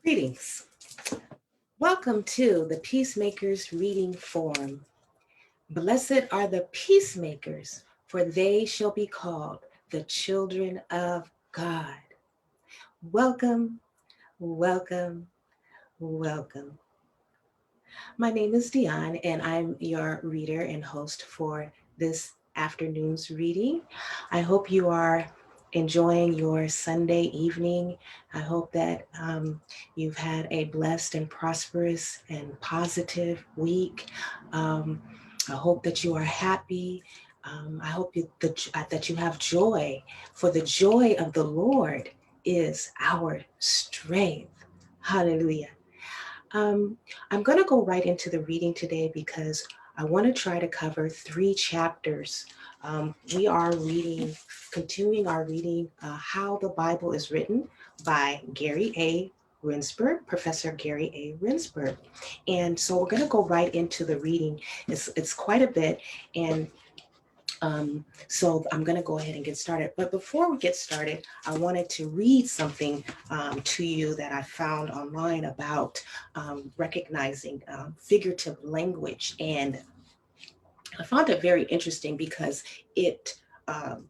Greetings. Welcome to the Peacemakers Reading Forum. Blessed are the peacemakers, for they shall be called the children of God. Welcome, welcome, welcome. My name is Dion, and I'm your reader and host for this afternoon's reading. I hope you are enjoying your Sunday evening. I hope that you've had a blessed and prosperous and positive week. I hope that you are happy. I hope that you have joy, for the joy of the Lord is our strength. Hallelujah. Um, I'm going to go right into the reading today because I want to try to cover 3 chapters. We are continuing our reading, How the Bible is Written by Gary A. Rendsburg, Professor Gary A. Rendsburg. And so we're going to go right into the reading. It's quite a bit, and so I'm going to go ahead and get started. But before we get started, I wanted to read something to you that I found online about recognizing figurative language. And I found it very interesting because um,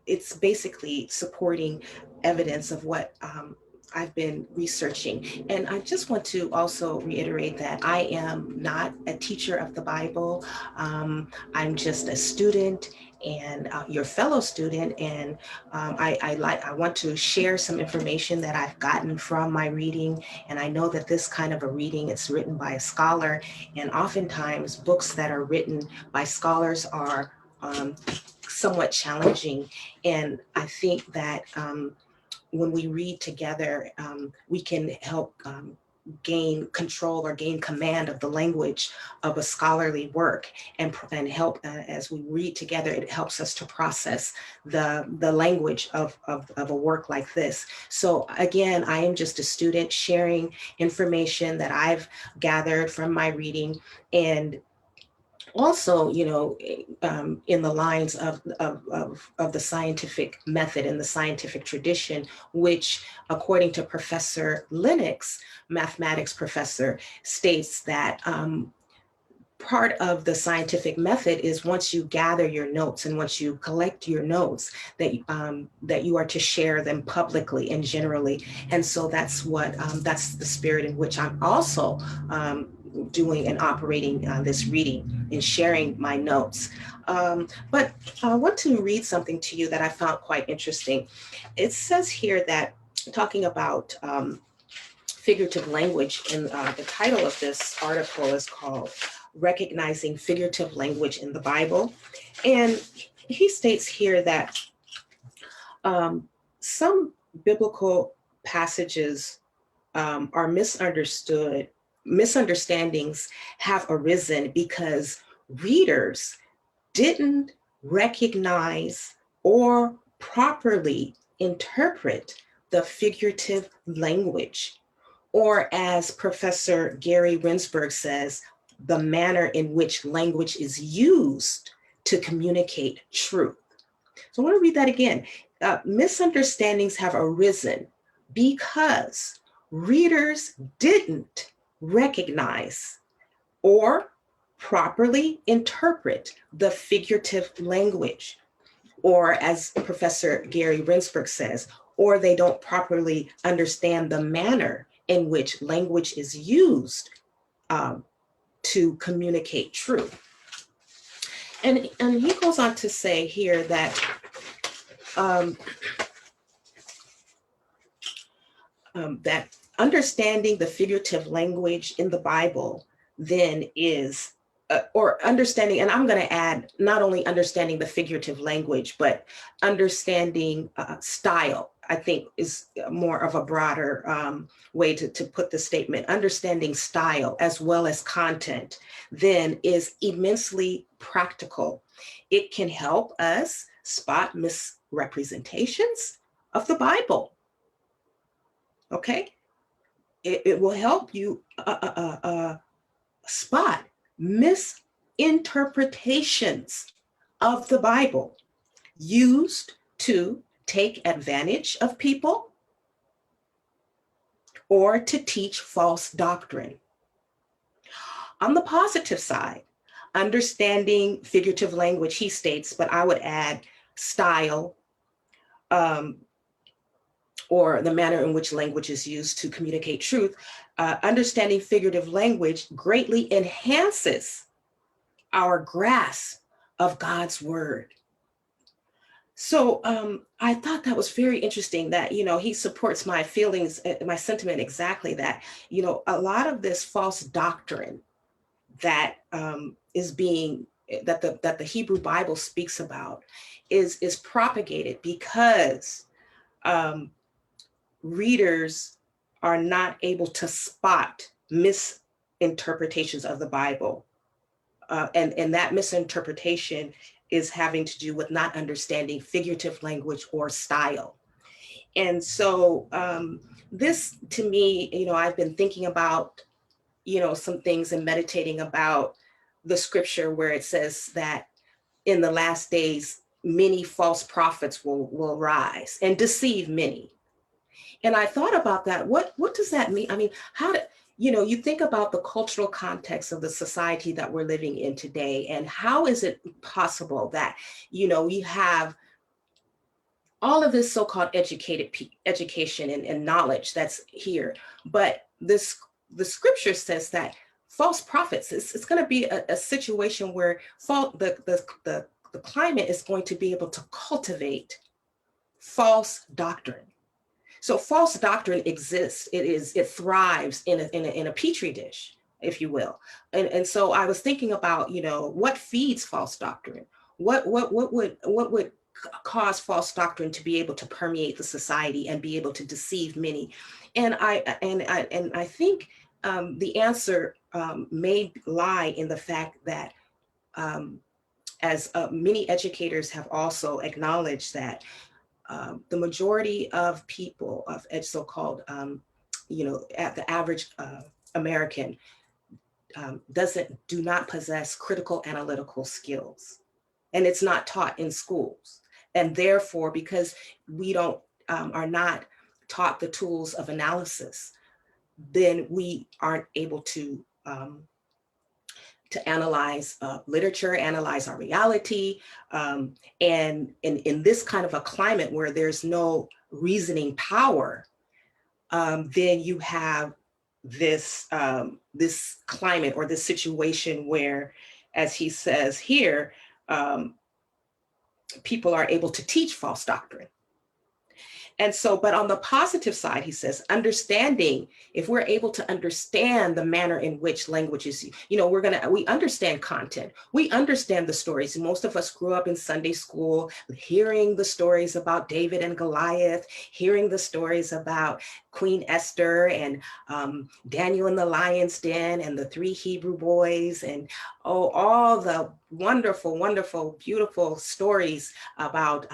it's basically supporting evidence of what I've been researching. And I just want to also reiterate that I am not a teacher of the Bible. I'm just a student and your fellow student. And I want to share some information that I've gotten from my reading. And I know that this kind of a reading, it's written by a scholar. And oftentimes books that are written by scholars are somewhat challenging. And I think that when we read together, we can help gain control or gain command of the language of a scholarly work, and help as we read together, it helps us to process the language of a work like this. So again, I am just a student sharing information that I've gathered from my reading, and also, in the lines of the scientific method and the scientific tradition, which, according to Professor Lennox, mathematics professor, states that part of the scientific method is once you gather your notes and once you collect your notes, that you are to share them publicly and generally. And so that's the spirit in which I'm also doing and operating this reading and sharing my notes. But I want to read something to you that I found quite interesting. It says here that, talking about figurative language, and the title of this article is called Recognizing Figurative Language in the Bible. And he states here that some biblical passages are misunderstood. Misunderstandings have arisen because readers didn't recognize or properly interpret the figurative language, or as Professor Gary Rendsburg says, the manner in which language is used to communicate truth. So I want to read that again. Misunderstandings have arisen because readers didn't recognize or properly interpret the figurative language, or as Professor Gary Rendsburg says, or they don't properly understand the manner in which language is used to communicate truth. And he goes on to say here that that understanding the figurative language in the Bible then is, or understanding, and I'm going to add not only understanding the figurative language, but understanding style, I think is more of a broader way to put the statement. Understanding style as well as content then is immensely practical. It can help us spot misrepresentations of the Bible. Okay, it will help you spot misinterpretations of the Bible used to take advantage of people, or to teach false doctrine. On the positive side, understanding figurative language, he states, but I would add style, or the manner in which language is used to communicate truth. Understanding figurative language greatly enhances our grasp of God's word. So I thought that was very interesting that, he supports my feelings, my sentiment exactly that, a lot of this false doctrine that is being, that the Hebrew Bible speaks about is propagated because readers are not able to spot misinterpretations of the Bible. And that misinterpretation is having to do with not understanding figurative language or style. And so this, to me, I've been thinking about, some things and meditating about the scripture where it says that in the last days, many false prophets will rise and deceive many. And I thought about that. What does that mean? I mean, how do, you think about the cultural context of the society that we're living in today, and how is it possible that, we have all of this so-called education and knowledge that's here, but the scripture says that false prophets, it's going to be a situation where the climate is going to be able to cultivate false doctrine. So false doctrine exists. It thrives in a petri dish, if you will. And so I was thinking about, what feeds false doctrine? What would cause false doctrine to be able to permeate the society and be able to deceive many? And I think the answer may lie in the fact that as many educators have also acknowledged that the majority of people of so-called, at the average American do not possess critical analytical skills, and it's not taught in schools. And therefore, because we are not taught the tools of analysis, then we aren't able to analyze literature, analyze our reality. And in this kind of a climate where there's no reasoning power, then you have this climate or this situation where, as he says here, people are able to teach false doctrine. And so, but on the positive side, he says, understanding, if we're able to understand the manner in which language is, we understand content, we understand the stories. Most of us grew up in Sunday school, hearing the stories about David and Goliath, hearing the stories about Queen Esther and Daniel in the lion's den and the 3 Hebrew boys, and all the wonderful, wonderful, beautiful stories about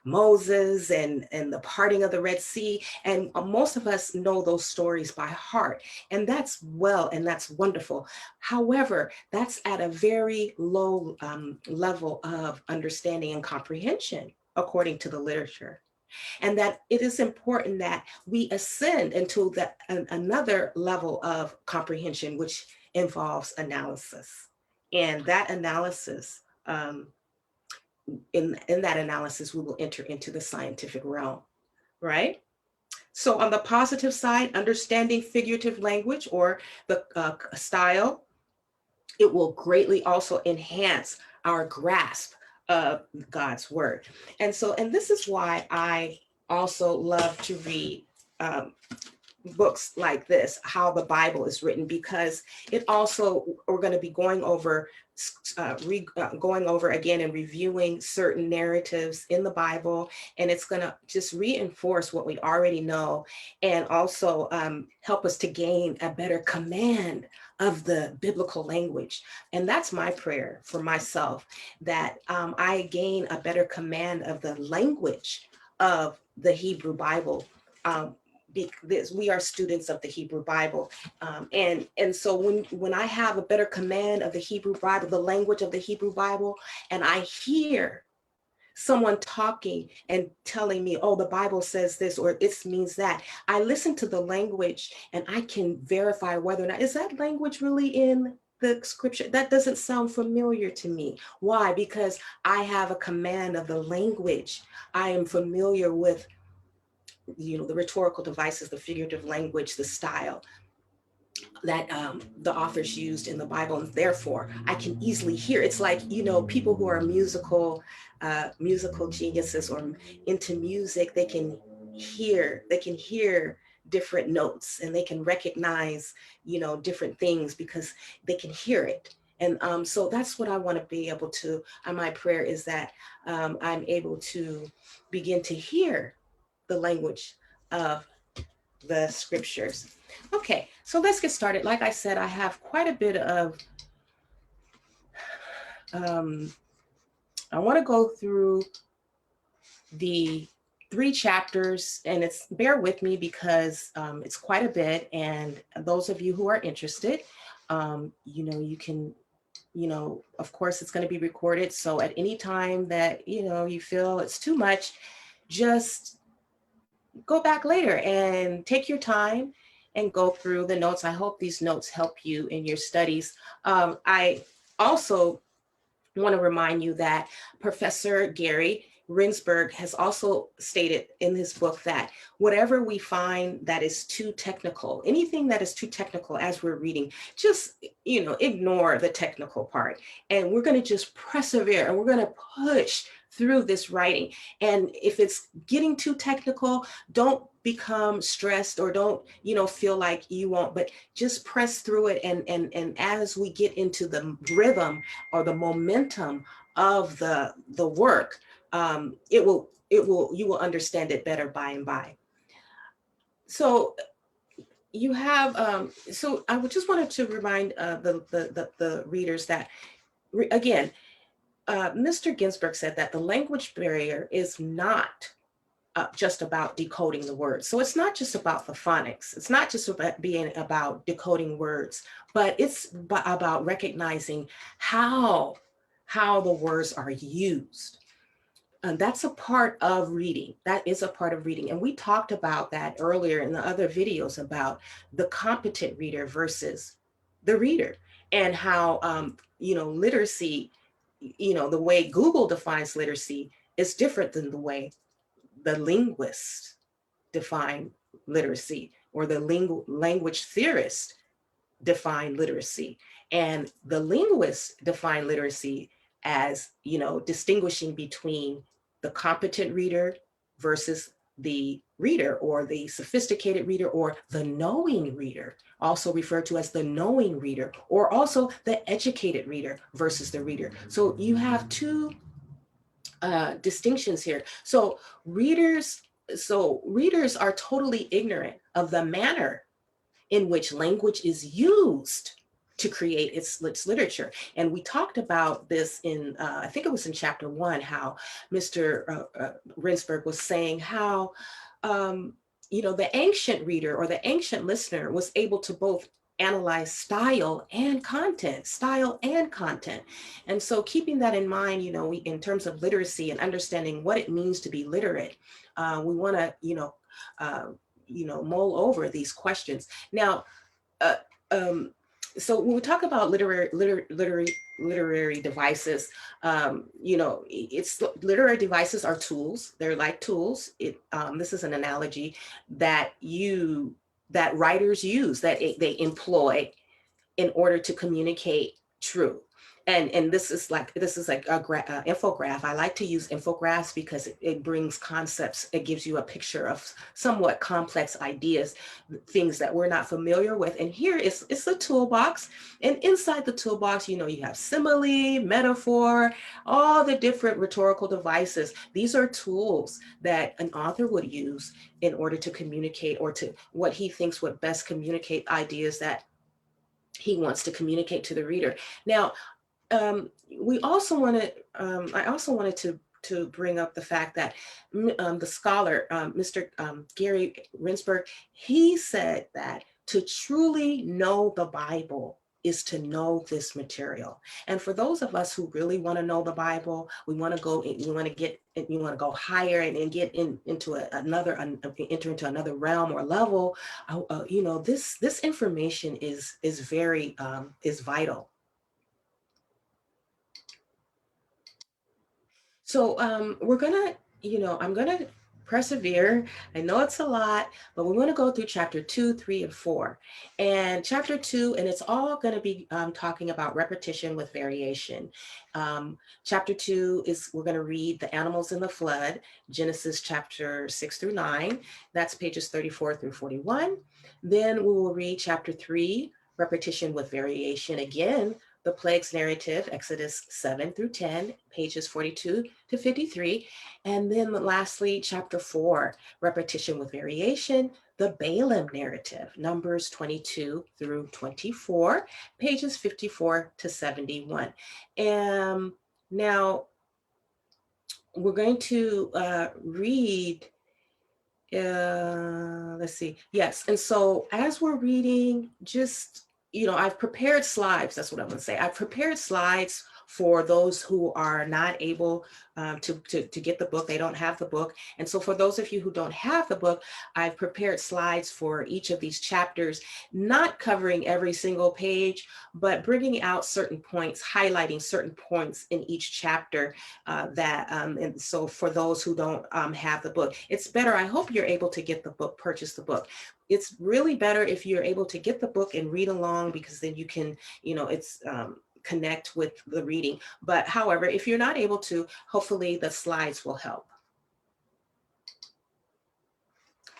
Moses and the parting of the Red Sea. And most of us know those stories by heart. And that's well, and that's wonderful. However, that's at a very low level of understanding and comprehension, according to the literature. And that it is important that we ascend into another level of comprehension, which involves analysis. And that analysis, in that analysis, we will enter into the scientific realm, right? So on the positive side, understanding figurative language or the style, it will greatly also enhance our grasp of God's word. And this is why I also love to read books like this, How the Bible is Written, because it also, we're going to be going over again and reviewing certain narratives in the Bible, and it's going to just reinforce what we already know, and also help us to gain a better command of the biblical language. And that's my prayer for myself, that I gain a better command of the language of the Hebrew Bible. Because we are students of the Hebrew Bible. And so when I have a better command of the Hebrew Bible, the language of the Hebrew Bible, and I hear someone talking and telling me, oh, the Bible says this, or it means that. I listen to the language and I can verify whether or not, is that language really in the scripture? That doesn't sound familiar to me. Why? Because I have a command of the language. I am familiar with, the rhetorical devices, the figurative language, the style that the authors used in the Bible, and therefore I can easily hear. It's like, people who are musical geniuses or into music, they can hear different notes, and they can recognize, different things because they can hear it. And so that's what I want to be able to. My prayer is that I'm able to begin to hear the language of the scriptures. Okay, so let's get started. Like I said, I have quite a bit of, I want to go through the 3 chapters, and bear with me because it's quite a bit. And those of you who are interested, you can, of course it's going to be recorded. So at any time that, you feel it's too much, just go back later and take your time and go through the notes. I hope these notes help you in your studies. I also want to remind you that Professor Gary Rendsburg has also stated in his book that whatever we find that is too technical, anything that is too technical as we're reading, just, ignore the technical part. And we're going to just persevere, and we're going to push through this writing. And if it's getting too technical, don't become stressed, or don't, feel like you won't, but just press through it. And as we get into the rhythm or the momentum of the work, you will understand it better by and by. So you have, so I just wanted to remind the readers that, again, Mr. Ginsburg said that the language barrier is not just about decoding the words. So it's not just about the phonics. It's not just about decoding words, but it's about recognizing how the words are used. And that's a part of reading. That is a part of reading. And we talked about that earlier in the other videos about the competent reader versus the reader, and how, literacy, the way Google defines literacy is different than the way the linguists define literacy, or the language theorists define literacy. And the linguists define literacy as, distinguishing between the competent reader versus the reader, or the sophisticated reader, or the knowing reader, also referred to as the knowing reader, or also the educated reader versus the reader. So you have 2 distinctions here. So readers are totally ignorant of the manner in which language is used to create its literature. And we talked about this in, I think it was in chapter 1, how Mr. Rendsburg was saying how, the ancient reader or the ancient listener was able to both analyze style and content. And so keeping that in mind, in terms of literacy and understanding what it means to be literate, we want to, mull over these questions. Now, so when we talk about literary devices, it's literary devices are tools. They're like tools. This is an analogy that writers use, that they employ in order to communicate truth. And this is like a infograph. I like to use infographs because it brings concepts. It gives you a picture of somewhat complex ideas, things that we're not familiar with. And here it's a toolbox. And inside the toolbox, you have simile, metaphor, all the different rhetorical devices. These are tools that an author would use in order to communicate, or to what he thinks would best communicate ideas that he wants to communicate to the reader. Now, we also wanted, I also wanted to bring up the fact that the scholar, Mr. Gary Rendsburg, he said that to truly know the Bible is to know this material. And for those of us who really want to know the Bible, we want to go higher and get into enter into another realm or level. This information is very is vital. So we're gonna, I'm gonna persevere. I know it's a lot, but we're gonna go through chapter 2, 3, and 4. And chapter 2, and it's all gonna be talking about repetition with variation. Chapter 2 is, we're gonna read the animals in the flood, Genesis chapter 6 through 9. That's pages 34 through 41. Then we will read chapter 3, repetition with variation again, the plagues narrative, Exodus 7 through 10, pages 42 to 53. And then lastly, chapter 4, repetition with variation, the Balaam narrative, Numbers 22 through 24, pages 54 to 71. And now we're going to read, let's see. Yes. And so as we're reading, just, I've prepared slides. That's what I'm going to say. I've prepared slides for those who are not able to get the book. They don't have the book. And so for those of you who don't have the book, I've prepared slides for each of these chapters, not covering every single page, but bringing out certain points, highlighting certain points in each chapter and so for those who don't have the book, it's better. I hope you're able to get the book, purchase the book. It's really better if you're able to get the book and read along, because then you can, it's connect with the reading. But however, if you're not able to, hopefully the slides will help.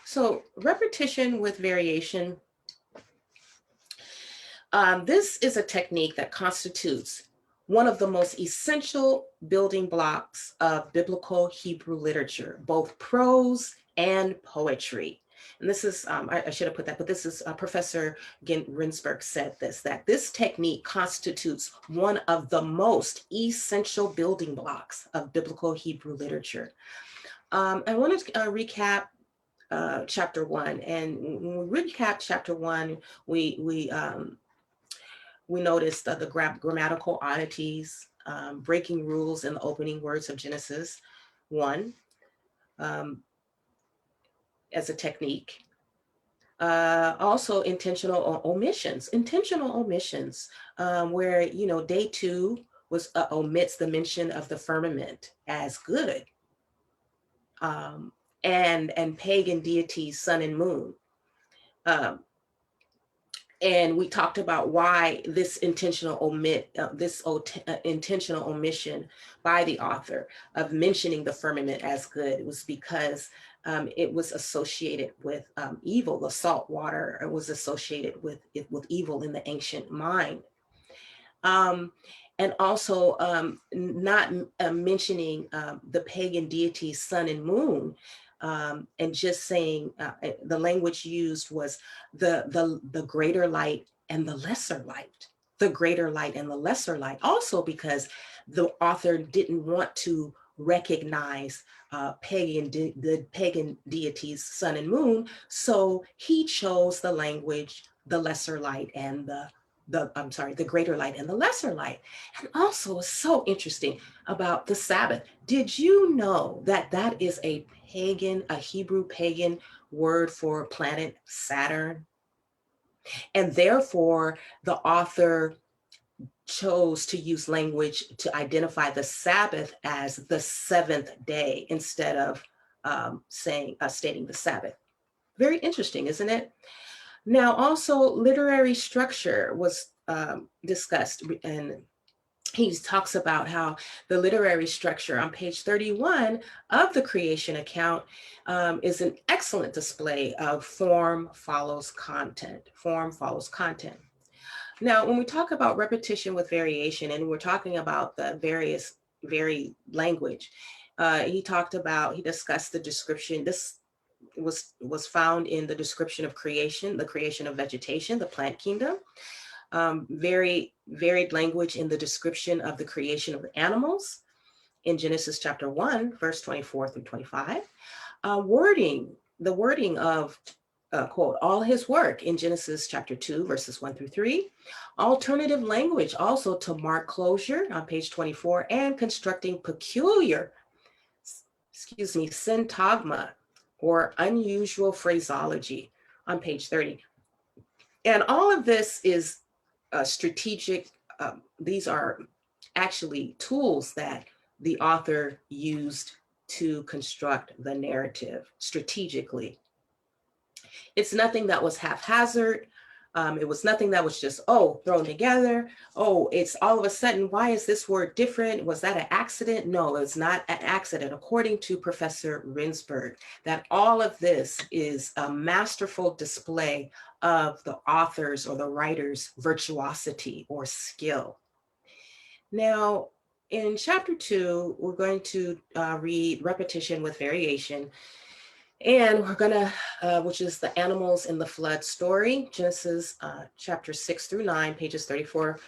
So repetition with variation. This is a technique that constitutes one of the most essential building blocks of biblical Hebrew literature, both prose and poetry. And this is, I should have put that, but this is Professor Rendsburg said this, that this technique constitutes one of the most essential building blocks of biblical Hebrew literature. I want to recap chapter 1. And when we recap chapter 1, we noticed the grammatical oddities, breaking rules in the opening words of Genesis 1 as a technique. Also intentional omissions, where, day 2 was omits the mention of the firmament as good, and pagan deities, sun and moon. And we talked about why this intentional omission by the author of mentioning the firmament as good was because it was associated with evil. The salt water was associated with evil in the ancient mind. And also not mentioning the pagan deities, sun and moon, and just saying the language used was the greater light and the lesser light, the greater light and the lesser light. Also because the author didn't want to recognize the pagan deities, sun and moon, so he chose the language, the lesser light and the greater light and the lesser light. And also it's so interesting about the Sabbath. Did you know that that is a Hebrew pagan word for planet Saturn? And therefore the author chose to use language to identify the Sabbath as the 7th day instead of stating the Sabbath. Very interesting, isn't it? Now, also literary structure was discussed, and he talks about how the literary structure on page 31 of the creation account is an excellent display of form follows content. Form follows content. Now, when we talk about repetition with variation, and we're talking about the varied language, he discussed the description. This was found in the description of creation, the creation of vegetation, the plant kingdom. Very varied language in the description of the creation of animals in Genesis chapter 1, verse 24 through 25. The wording of quote, all his work in Genesis chapter 2, verses 1 through 3. Alternative language also to mark closure on page 24, and constructing peculiar, syntagma or unusual phraseology on page 30. And all of this is strategic. These are actually tools that the author used to construct the narrative strategically. It's nothing that was haphazard. It was nothing that was just, thrown together. It's all of a sudden, why is this word different? Was that an accident? No, it's not an accident. According to Professor Rendsburg, that all of this is a masterful display of the author's or the writer's virtuosity or skill. Now, in chapter 2, we're going to read repetition with variation. And we're gonna, which is the animals in the flood story, Genesis chapter 6 through 9, pages 34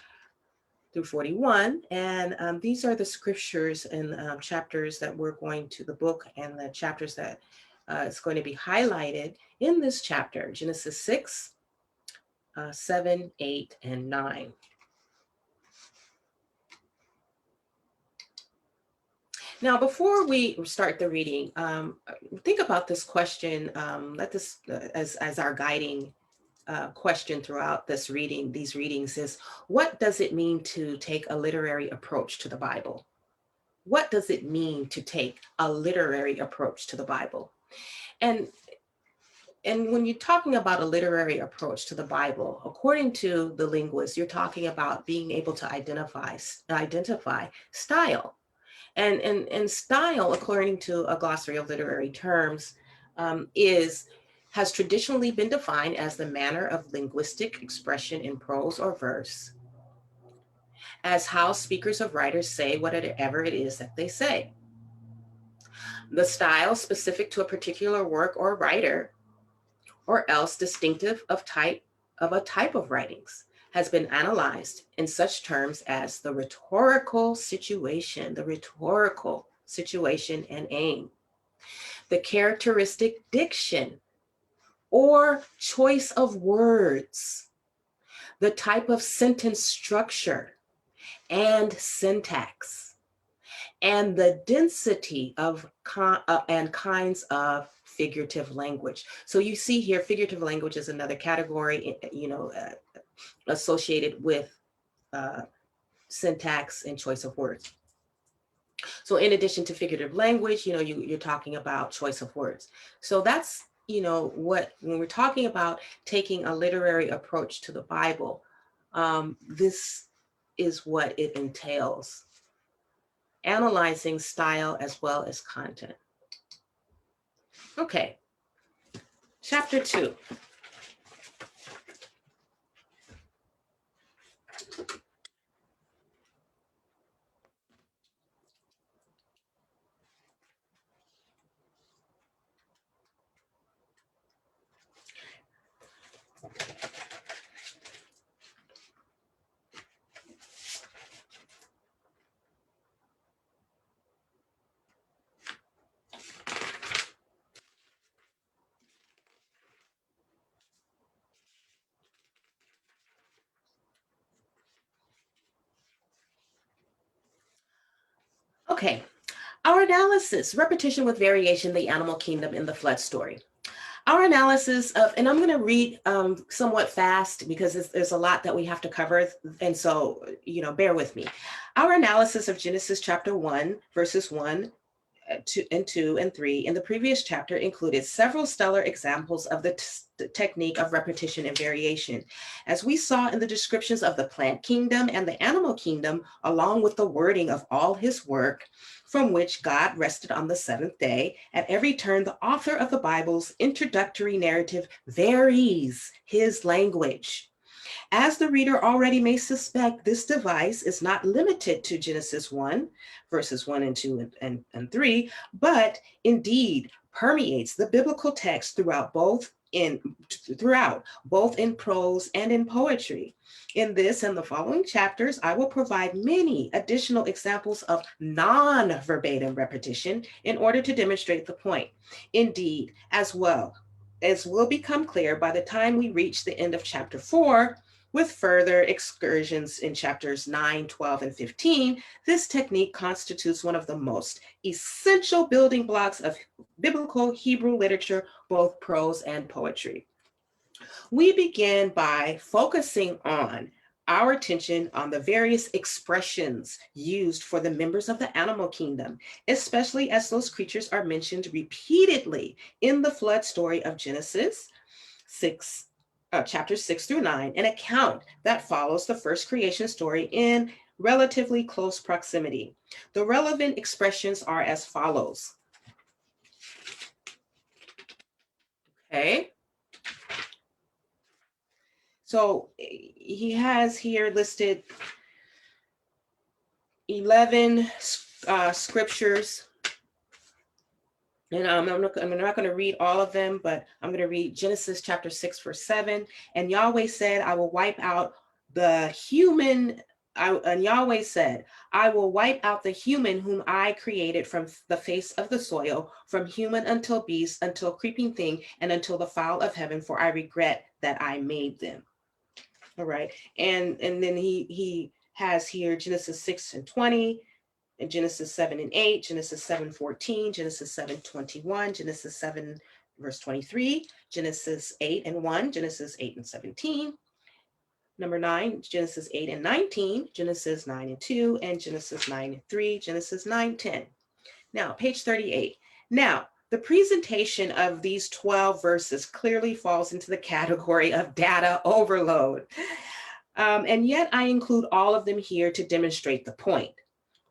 through 41. And these are the scriptures and chapters that we're going to, the book and the chapters that is going to be highlighted in this chapter, Genesis 6, 7, 8, and 9. Now, before we start the reading, think about this question. Let this as our guiding question throughout this reading. These readings is: what does it mean to take a literary approach to the Bible? What does it mean to take a literary approach to the Bible? And when you're talking about a literary approach to the Bible, according to the linguist, you're talking about being able to identify style. And style, according to a glossary of literary terms, has traditionally been defined as the manner of linguistic expression in prose or verse, as how speakers or writers say whatever it is that they say. The style specific to a particular work or writer, or else distinctive of a type of writings, has been analyzed in such terms as the rhetorical situation and aim, the characteristic diction or choice of words, the type of sentence structure and syntax, and the density of and kinds of figurative language. So you see here, figurative language is another category, associated with syntax and choice of words. So in addition to figurative language, you're talking about choice of words. So that's, when we're talking about taking a literary approach to the Bible, this is what it entails: analyzing style as well as content. Okay, chapter 2. Okay, our analysis: repetition with variation, the animal kingdom in the flood story. Our analysis of, and I'm going to read somewhat fast because there's a lot that we have to cover. And so, bear with me. Our analysis of Genesis chapter 1, verses 1, 2 and 3 in the previous chapter included several stellar examples of the technique of repetition and variation. As we saw in the descriptions of the plant kingdom and the animal kingdom, along with the wording of all his work, from which God rested on the seventh day, at every turn, the author of the Bible's introductory narrative varies his language. As the reader already may suspect, this device is not limited to Genesis 1, verses 1 and 2 and 3, but indeed permeates the biblical text throughout, both in prose and in poetry. In this and the following chapters, I will provide many additional examples of non-verbatim repetition in order to demonstrate the point. Indeed, as well, as will become clear by the time we reach the end of chapter 4, with further excursions in chapters 9, 12, and 15, this technique constitutes one of the most essential building blocks of biblical Hebrew literature, both prose and poetry. We begin by focusing on our attention on the various expressions used for the members of the animal kingdom, especially as those creatures are mentioned repeatedly in the flood story of Genesis 6, chapters 6 through 9, an account that follows the first creation story in relatively close proximity. The relevant expressions are as follows. Okay. So he has here listed 11 scriptures. And I'm not going to read all of them, but I'm going to read Genesis chapter 6, verse 7. And Yahweh said, I will wipe out the human. And Yahweh said, I will wipe out the human whom I created from the face of the soil, from human until beast, until creeping thing, and until the fowl of heaven, for I regret that I made them. All right. And then he has here Genesis 6 and 20, and Genesis 7 and 8, Genesis 7:14, Genesis 7:21, Genesis 7 verse 23, Genesis 8 and 1, Genesis 8 and 17. Number 9, Genesis 8 and 19, Genesis 9 and 2, and Genesis 9 and 3, Genesis 9:10. Now, page 38. Now, the presentation of these 12 verses clearly falls into the category of data overload. And yet I include all of them here to demonstrate the point.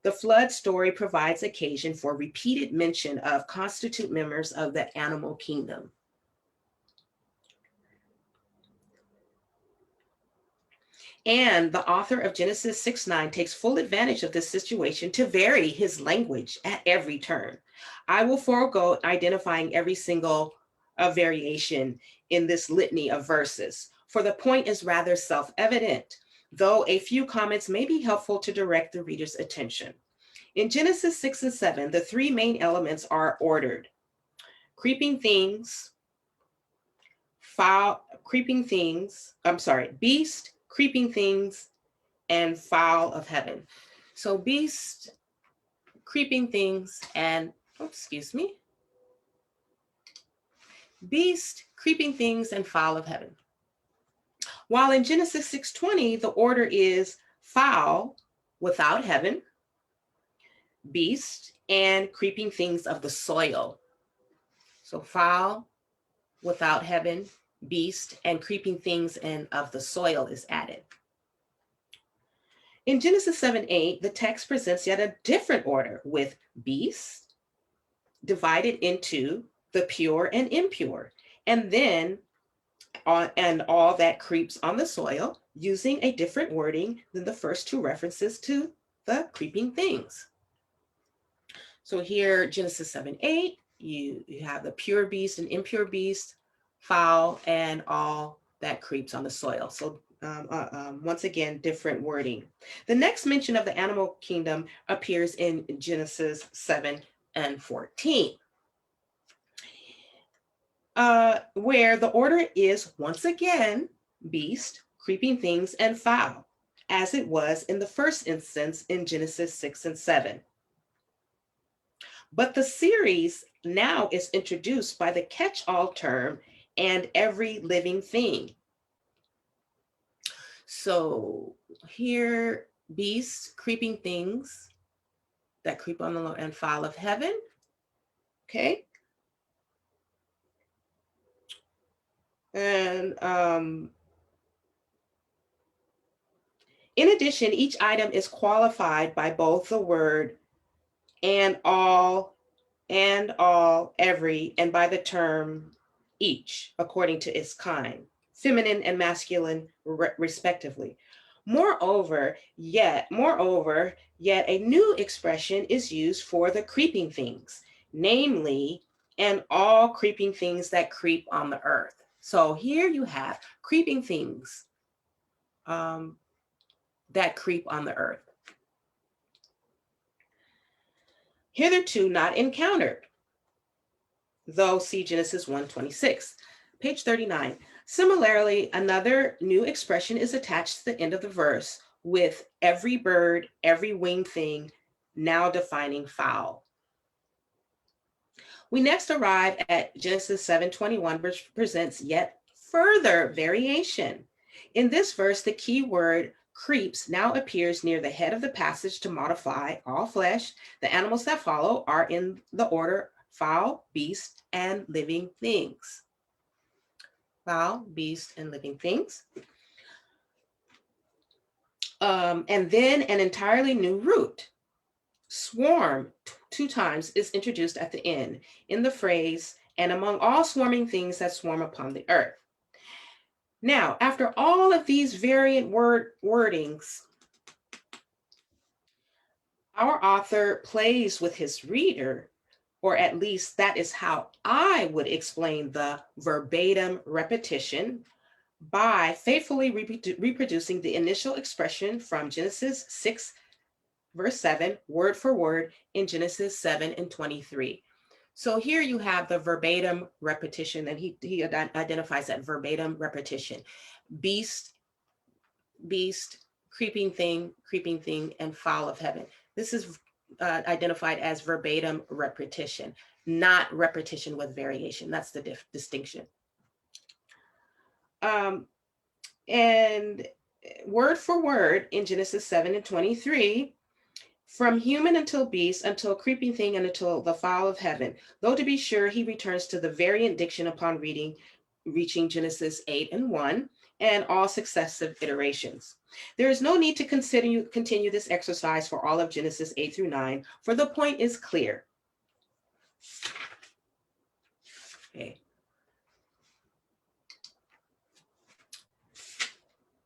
The flood story provides occasion for repeated mention of constitute members of the animal kingdom. And the author of Genesis 6:9 takes full advantage of this situation to vary his language at every turn. I will forego identifying every single variation in this litany of verses, for the point is rather self-evident, though a few comments may be helpful to direct the reader's attention. In Genesis 6 and 7, the three main elements are ordered: creeping things, beast, creeping things, and fowl of heaven. So beast, creeping things, and, beast, creeping things, and fowl of heaven. While in Genesis 6:20, the order is fowl without heaven, beast, and creeping things of the soil. So fowl without heaven, beast, and creeping things and of the soil is added. In Genesis 7:8, the text presents yet a different order, with beast divided into the pure and impure, and then and all that creeps on the soil, using a different wording than the first two references to the creeping things. So here, Genesis 7:8, you have the pure beast and impure beast, fowl, and all that creeps on the soil. So once again, different wording. The next mention of the animal kingdom appears in Genesis 7 and 14, where the order is once again beast, creeping things, and fowl, as it was in the first instance in Genesis 6 and 7. But the series now is introduced by the catch-all term, and every living thing. So here, beasts, creeping things that creep on the Lord, and fowl of heaven. Okay. And in addition, each item is qualified by both the word and all, every, and by the term each, according to its kind, feminine and masculine respectively. Moreover, yet a new expression is used for the creeping things, namely, and all creeping things that creep on the earth. So here you have creeping things that creep on the earth. Hitherto not encountered, though see Genesis 1:26. Page 39. Similarly, another new expression is attached to the end of the verse with every bird, every winged thing, now defining fowl. We next arrive at Genesis 7:21, which presents yet further variation. In this verse, the key word creeps now appears near the head of the passage to modify all flesh. The animals that follow are in the order fowl, beast, and living things. Fowl, beast, and living things. And then an entirely new root, swarm, two times is introduced at the end in the phrase, and among all swarming things that swarm upon the earth. Now, after all of these variant wordings, our author plays with his reader, or at least that is how I would explain the verbatim repetition, by faithfully reproducing the initial expression from Genesis 6, verse 7, word for word in Genesis 7:23. So here you have the verbatim repetition, and he identifies that verbatim repetition. Beast, beast, creeping thing, and fowl of heaven. This is identified as verbatim repetition, not repetition with variation. That's the distinction. And word for word in Genesis 7:23, from human until beast, until creeping thing, and until the fowl of heaven. Though to be sure, he returns to the variant diction upon reaching Genesis 8:1 and all successive iterations. There is no need to continue this exercise for all of Genesis 8 through 9, for the point is clear. Okay.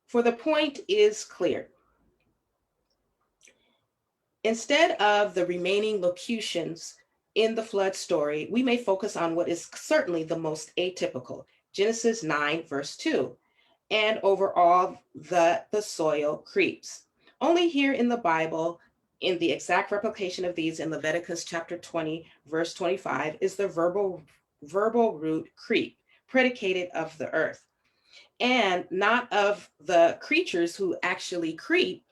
For the point is clear. Instead of the remaining locutions in the flood story, we may focus on what is certainly the most atypical, Genesis 9, verse 2. And overall, the soil creeps. Only here in the Bible, in the exact replication of these in Leviticus chapter 20, verse 25, is the verbal root creep, predicated of the earth, and not of the creatures who actually creep,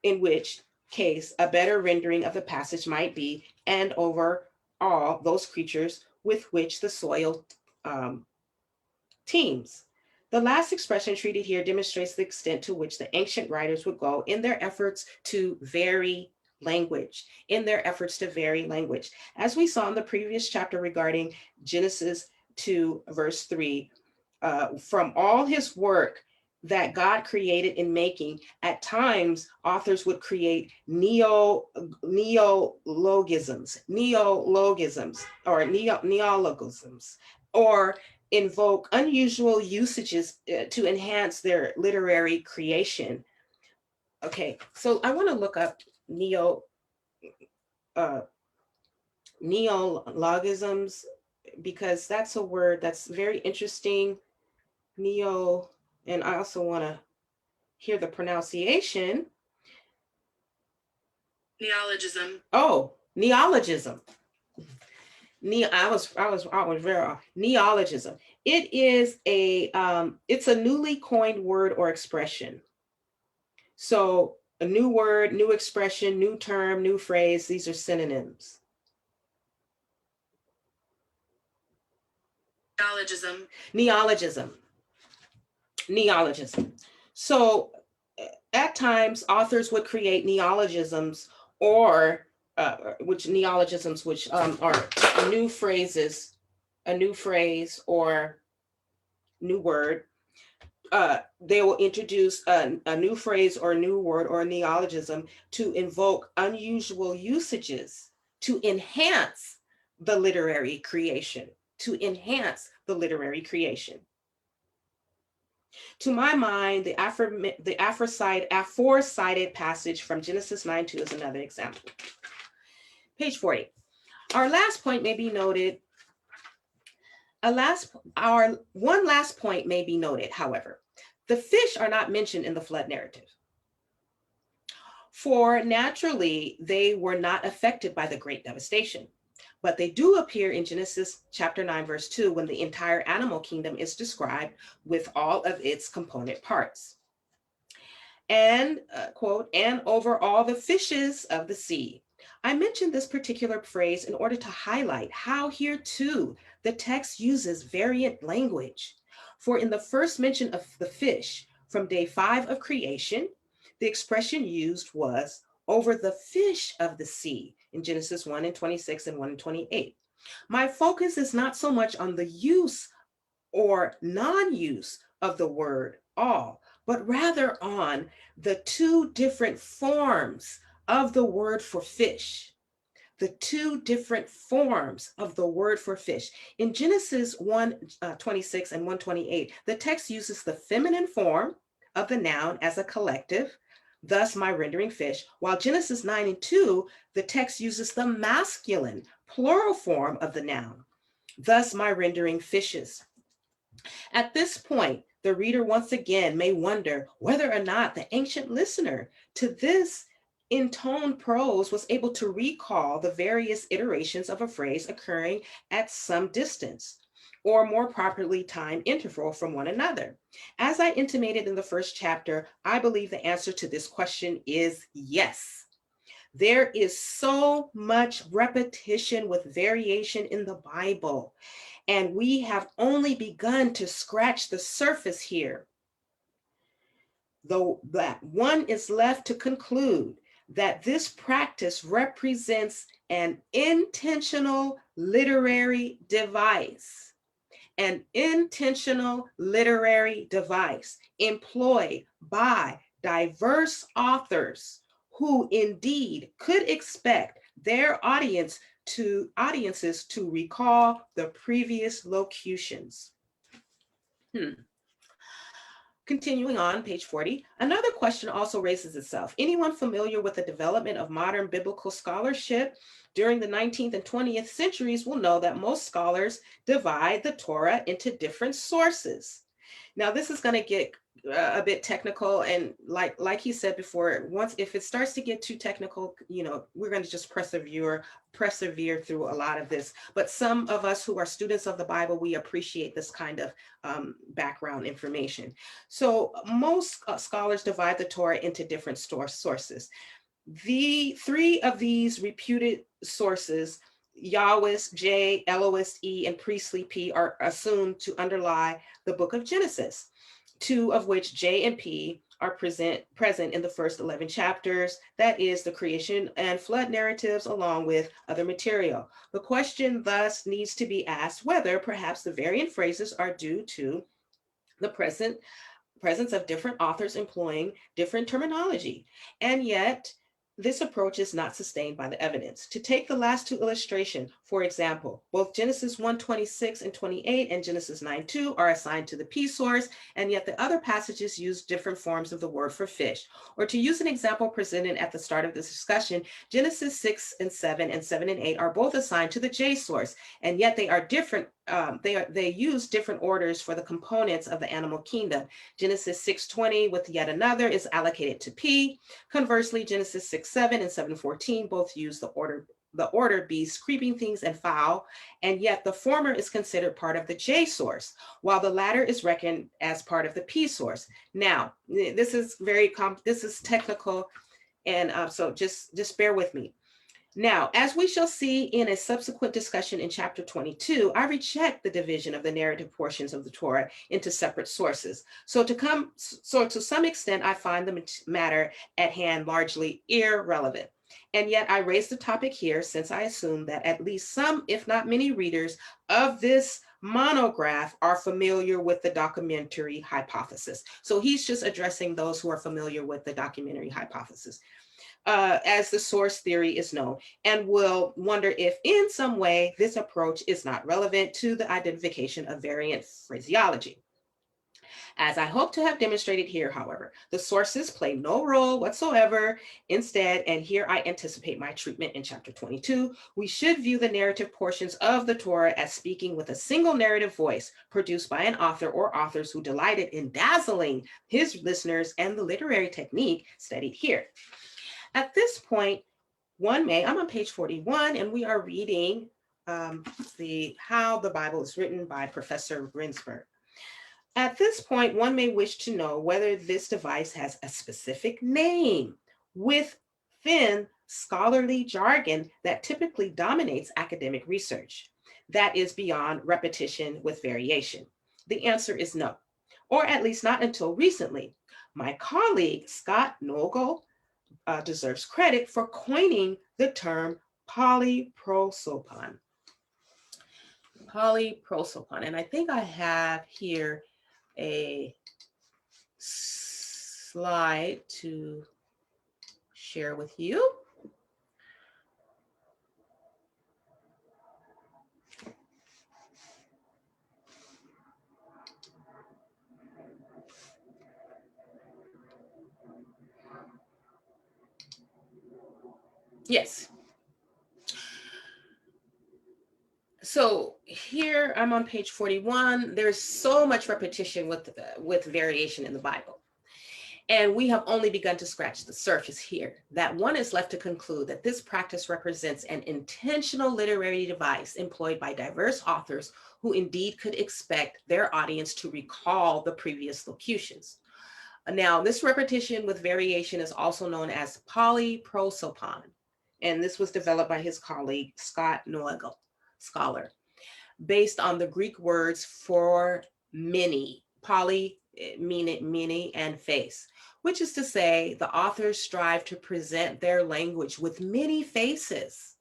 in which case a better rendering of the passage might be, and over all those creatures with which the soil teems. The last expression treated here demonstrates the extent to which the ancient writers would go in their efforts to vary language, As we saw in the previous chapter regarding Genesis 2, verse 3, from all his work that God created in making, at times authors would create neologisms or invoke unusual usages to enhance their literary creation. Okay, so I want to look up neologisms, because that's a word that's very interesting. And I also want to hear the pronunciation. Neologism. Oh, neologism. Neologism. It is it's a newly coined word or expression. So a new word, new expression, new term, new phrase, these are synonyms. Neologism. So at times authors would create neologisms, or which are new phrases, a new phrase or new word. They will introduce a new phrase or a new word or a neologism to invoke unusual usages to enhance the literary creation. To my mind, the aforecited passage from Genesis 9:2 is another example. Page 40. Our last point may be noted. One last point may be noted, however. The fish are not mentioned in the flood narrative, for naturally they were not affected by the great devastation. but they do appear in Genesis chapter 9, verse 2, when the entire animal kingdom is described with all of its component parts. And, quote, and over all the fishes of the sea. I mentioned this particular phrase in order to highlight how here too the text uses variant language. For in the first mention of the fish from day 5 of creation, the expression used was over the fish of the sea in Genesis 1 and 26 and 1 and 28. My focus is not so much on the use or non-use of the word all, but rather on the two different forms of the word for fish. The two different forms of the word for fish. In Genesis 1:26 and 1:28, the text uses the feminine form of the noun as a collective, thus my rendering fish, while Genesis 9 and 2, the text uses the masculine plural form of the noun, thus my rendering fishes. At this point, the reader once again may wonder whether or not the ancient listener to this intoned prose was able to recall the various iterations of a phrase occurring at some distance, or more properly time interval from one another. As I intimated in the first chapter, I believe the answer to this question is yes. There is so much repetition with variation in the Bible, and we have only begun to scratch the surface here. Though that one is left to conclude that this practice represents an intentional literary device, an intentional literary device employed by diverse authors who indeed could expect their audiences to recall the previous locutions. Continuing on, page 40, another question also raises itself. Anyone familiar with the development of modern biblical scholarship during the 19th and 20th centuries will know that most scholars divide the Torah into different sources. Now, this is going to get a bit technical, and like he said before, once if it starts to get too technical, we're going to just persevere through a lot of this. But some of us who are students of the Bible, we appreciate this kind of background information. So most scholars divide the Torah into different sources. The three of these reputed sources, Yahwist, J, Elohist, E, and Priestly, P, are assumed to underlie the book of Genesis, two of which, J and P, are present in the first 11 chapters. That is the creation and flood narratives, along with other material. The question thus needs to be asked whether perhaps the variant phrases are due to the presence of different authors employing different terminology. And yet, this approach is not sustained by the evidence. To take the last two illustrations, for example, both Genesis 1:26 and 28 and Genesis 9:2 are assigned to the P source, and yet the other passages use different forms of the word for fish. Or to use an example presented at the start of this discussion, Genesis 6 and 7 and 7 and 8 are both assigned to the J source, and yet they are different. They use different orders for the components of the animal kingdom. Genesis 6:20 with yet another is allocated to P. Conversely, Genesis 6:7 and 7:14 both use the order beasts, creeping things, and fowl, and yet the former is considered part of the J source, while the latter is reckoned as part of the P source. Now, this is this is technical, and so just bear with me. Now, as we shall see in a subsequent discussion in chapter 22, I reject the division of the narrative portions of the Torah into separate sources. So to some extent, I find the matter at hand largely irrelevant. And yet I raise the topic here since I assume that at least some, if not many, readers of this monograph are familiar with the documentary hypothesis. So he's just addressing those who are familiar with the documentary hypothesis. As the source theory is known, and will wonder if in some way this approach is not relevant to the identification of variant phraseology. As I hope to have demonstrated here, however, the sources play no role whatsoever. Instead, and here I anticipate my treatment in chapter 22, we should view the narrative portions of the Torah as speaking with a single narrative voice produced by an author or authors who delighted in dazzling his listeners and the literary technique studied here. At this point, I'm on page 41, and we are reading How the Bible is Written by Professor Rendsburg. At this point, one may wish to know whether this device has a specific name within scholarly jargon that typically dominates academic research that is beyond repetition with variation. The answer is no, or at least not until recently. My colleague, Scott Nogel, deserves credit for coining the term polyprosopon. Polyprosopon, and I think I have here a slide to share with you. Yes. So here I'm on page 41. There's so much repetition with variation in the Bible. And we have only begun to scratch the surface here. That one is left to conclude that this practice represents an intentional literary device employed by diverse authors who indeed could expect their audience to recall the previous locutions. Now, this repetition with variation is also known as polyprosopon, and this was developed by his colleague, Scott Nogel, scholar, based on the Greek words for many, poly meaning many and face, which is to say the authors strive to present their language with many faces,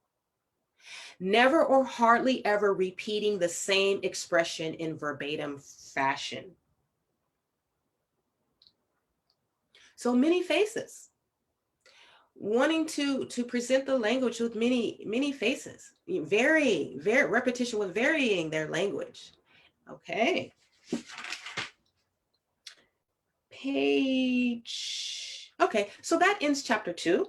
never or hardly ever repeating the same expression in verbatim fashion. So many faces, wanting to present the language with many faces, very repetition with varying their language. Okay. Okay, so that ends chapter 2,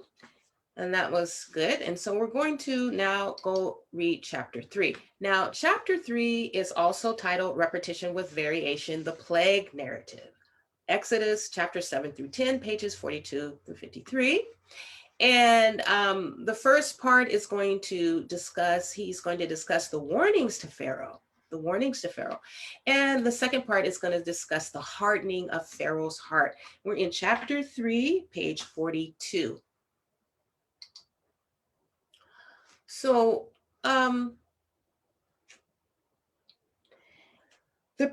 and that was good. And so we're going to now go read chapter 3. Now, chapter 3 is also titled Repetition with Variation, the Plague Narrative. Exodus chapter 7 through 10, pages 42 through 53. And the first part is going to discuss, he's going to discuss the warnings to Pharaoh. And the second part is going to discuss the hardening of Pharaoh's heart. We're in chapter 3, page 42. So the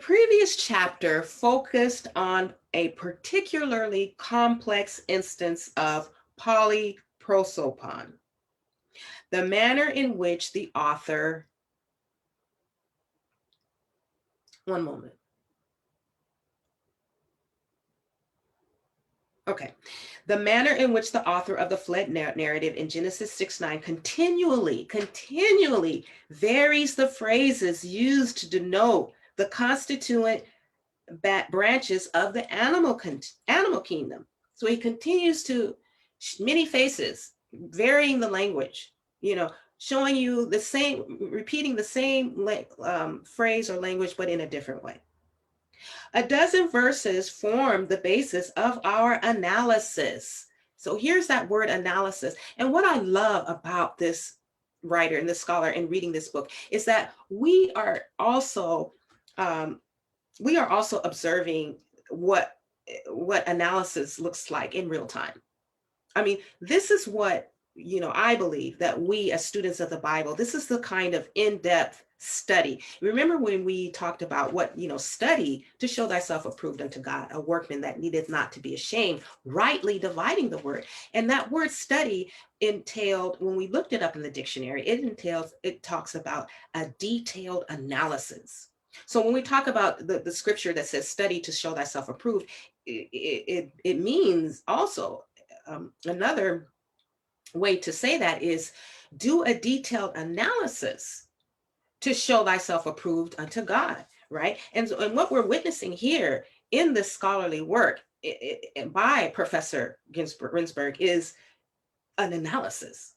previous chapter focused on a particularly complex instance of polyprosopon, the manner in which the author, one moment. Okay, the manner in which the author of the flood narrative in Genesis 6:9 continually varies the phrases used to denote the constituent branches of the animal kingdom. So he continues to many faces, varying the language, showing you the same, repeating the same phrase or language, but in a different way. A dozen verses form the basis of our analysis. So here's that word analysis. And what I love about this writer and this scholar in reading this book is that we are also observing what analysis looks like in real time. I mean, this is what, I believe that we as students of the Bible, this is the kind of in-depth study. Remember when we talked about what, study to show thyself approved unto God, a workman that needeth not to be ashamed, rightly dividing the word. And that word study entailed, when we looked it up in the dictionary, it talks about a detailed analysis. So when we talk about the scripture that says study to show thyself approved, it means also another way to say that is do a detailed analysis to show thyself approved unto God, right? And what we're witnessing here in this scholarly work by Professor Rendsburg is an analysis,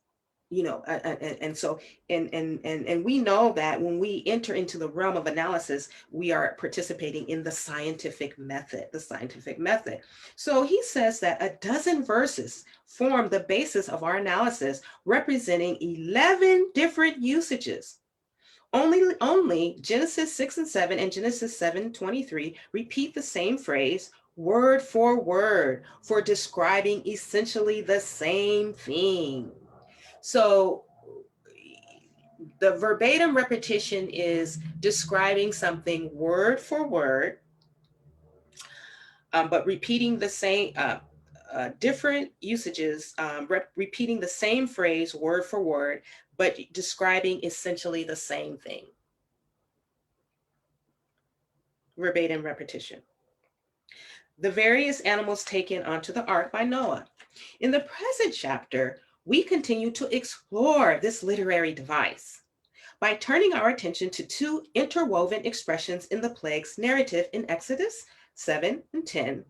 and so we know that when we enter into the realm of analysis, we are participating in the scientific method. So he says that a dozen verses form the basis of our analysis, representing 11 different usages Only Genesis 6 and 7 and Genesis 7:23 repeat the same phrase word for word for describing essentially the same thing. So the verbatim repetition is describing something word for word, but repeating the same, different usages, repeating the same phrase word for word, but describing essentially the same thing. Verbatim repetition. The various animals taken onto the ark by Noah. In the present chapter, we continue to explore this literary device by turning our attention to two interwoven expressions in the plagues narrative in Exodus 7 and 10.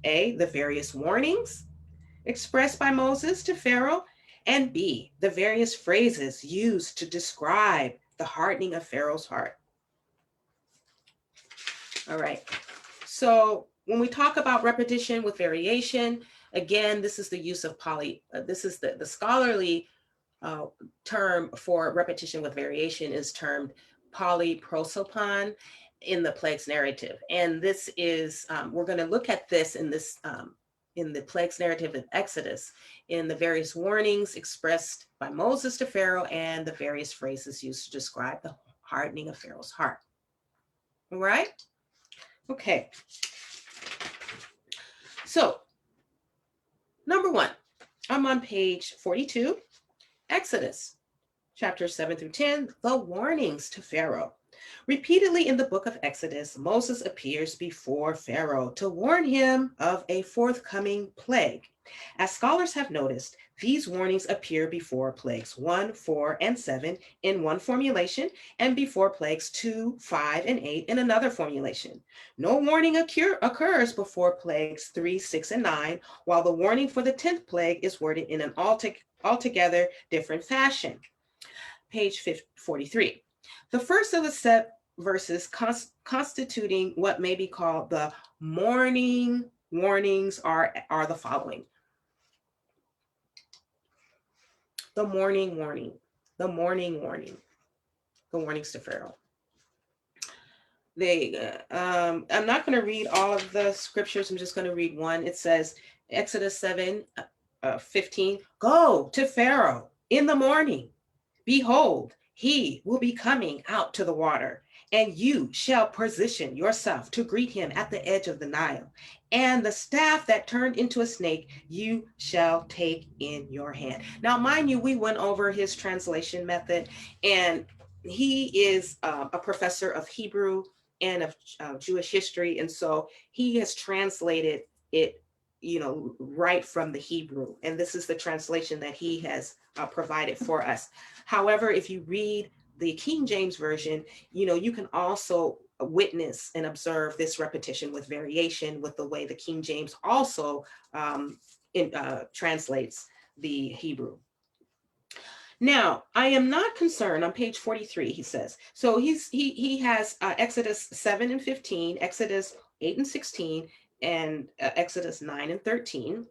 A, the various warnings expressed by Moses to Pharaoh, and B, the various phrases used to describe the hardening of Pharaoh's heart. All right. So when we talk about repetition with variation, again, this is the use of this is the scholarly term for repetition with variation is termed polyprosopon in the plagues narrative. And this is, we're going to look at this in the plagues narrative of Exodus, in the various warnings expressed by Moses to Pharaoh and the various phrases used to describe the hardening of Pharaoh's heart. All right? Okay. So, number one, I'm on page 42, Exodus, chapters 7 through 10, the warnings to Pharaoh. Repeatedly in the book of Exodus, Moses appears before Pharaoh to warn him of a forthcoming plague. As scholars have noticed, these warnings appear before plagues 1, 4, and 7 in one formulation, and before plagues 2, 5, and 8 in another formulation. No warning occurs before plagues 3, 6, and 9, while the warning for the 10th plague is worded in an altogether different fashion. Page 43. The first of the set verses constituting what may be called the morning warnings are the following. The morning warning, the morning warning, the warnings to Pharaoh. I'm not going to read all of the scriptures. I'm just going to read one. It says, Exodus 7, 15, go to Pharaoh in the morning. Behold, he will be coming out to the water, and you shall position yourself to greet him at the edge of the Nile. And the staff that turned into a snake, you shall take in your hand. Now, mind you, we went over his translation method, and he is a professor of Hebrew and of Jewish history. And so he has translated it, right from the Hebrew. And this is the translation that he has provided for us. However, if you read the King James Version, you can also witness and observe this repetition with variation with the way the King James also translates the Hebrew. Now, I am not concerned, on page 43, he says, so he has Exodus 7 and 15, Exodus 8 and 16, and Exodus 9 and 13.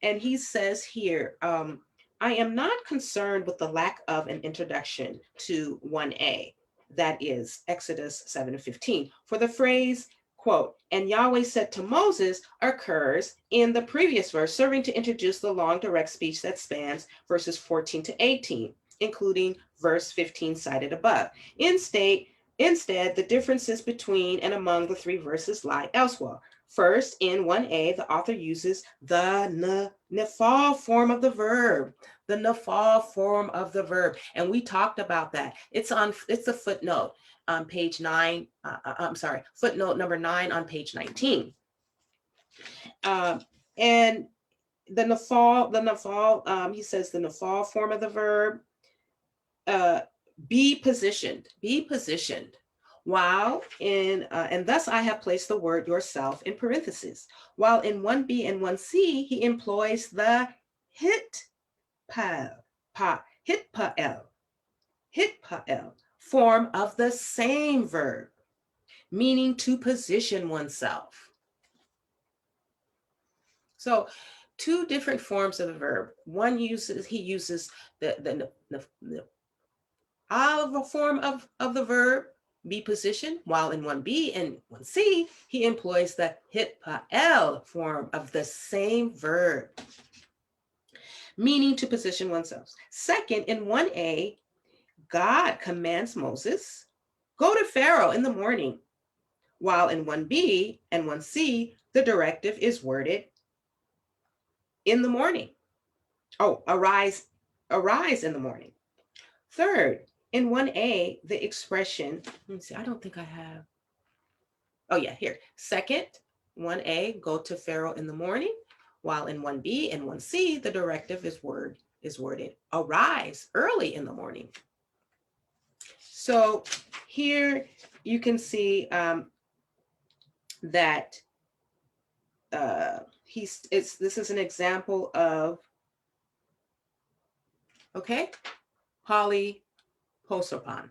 And he says here, I am not concerned with the lack of an introduction to 1a, that is Exodus 7 and 15, for the phrase, quote, and Yahweh said to Moses occurs in the previous verse, serving to introduce the long direct speech that spans verses 14 to 18, including verse 15 cited above. Instead, the differences between and among the three verses lie elsewhere. First, in 1a, the author uses the nafal form of the verb, the nafal form of the verb. And we talked about that. It's a footnote on page 9. Footnote number 9 on page 19. And the nafal, he says the nafal form of the verb, be positioned. While in, and thus I have placed the word yourself in parentheses. While in 1b and 1c, he employs the hitpael form of the same verb, meaning to position oneself. So two different forms of the verb. He uses the of a form of the verb be position, while in 1b and 1c, he employs the hitpael form of the same verb, meaning to position oneself. Second, in 1a, God commands Moses, go to Pharaoh in the morning, while in 1b and 1c, the directive is worded in the morning. Oh, arise in the morning. Third, in 1a, the expression, let me see, I don't think I have. Oh yeah, here. Second, 1a, go to Pharaoh in the morning, while in 1b and 1c, the directive is worded, arise early in the morning. So here you can see that this is an example of, okay, polyprosopon,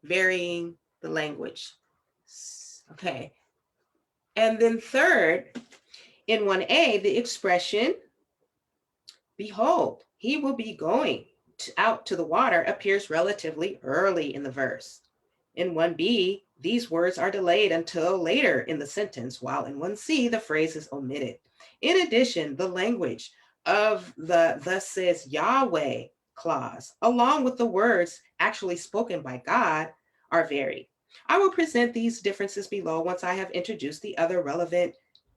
varying the language. Okay. And then third, in 1a, the expression, behold, he will be going out to the water appears relatively early in the verse. In 1b, these words are delayed until later in the sentence, while in 1c, the phrase is omitted. In addition, the language of the thus says Yahweh clause, along with the words actually spoken by God, are varied. I will present these differences below once I have introduced the other relevant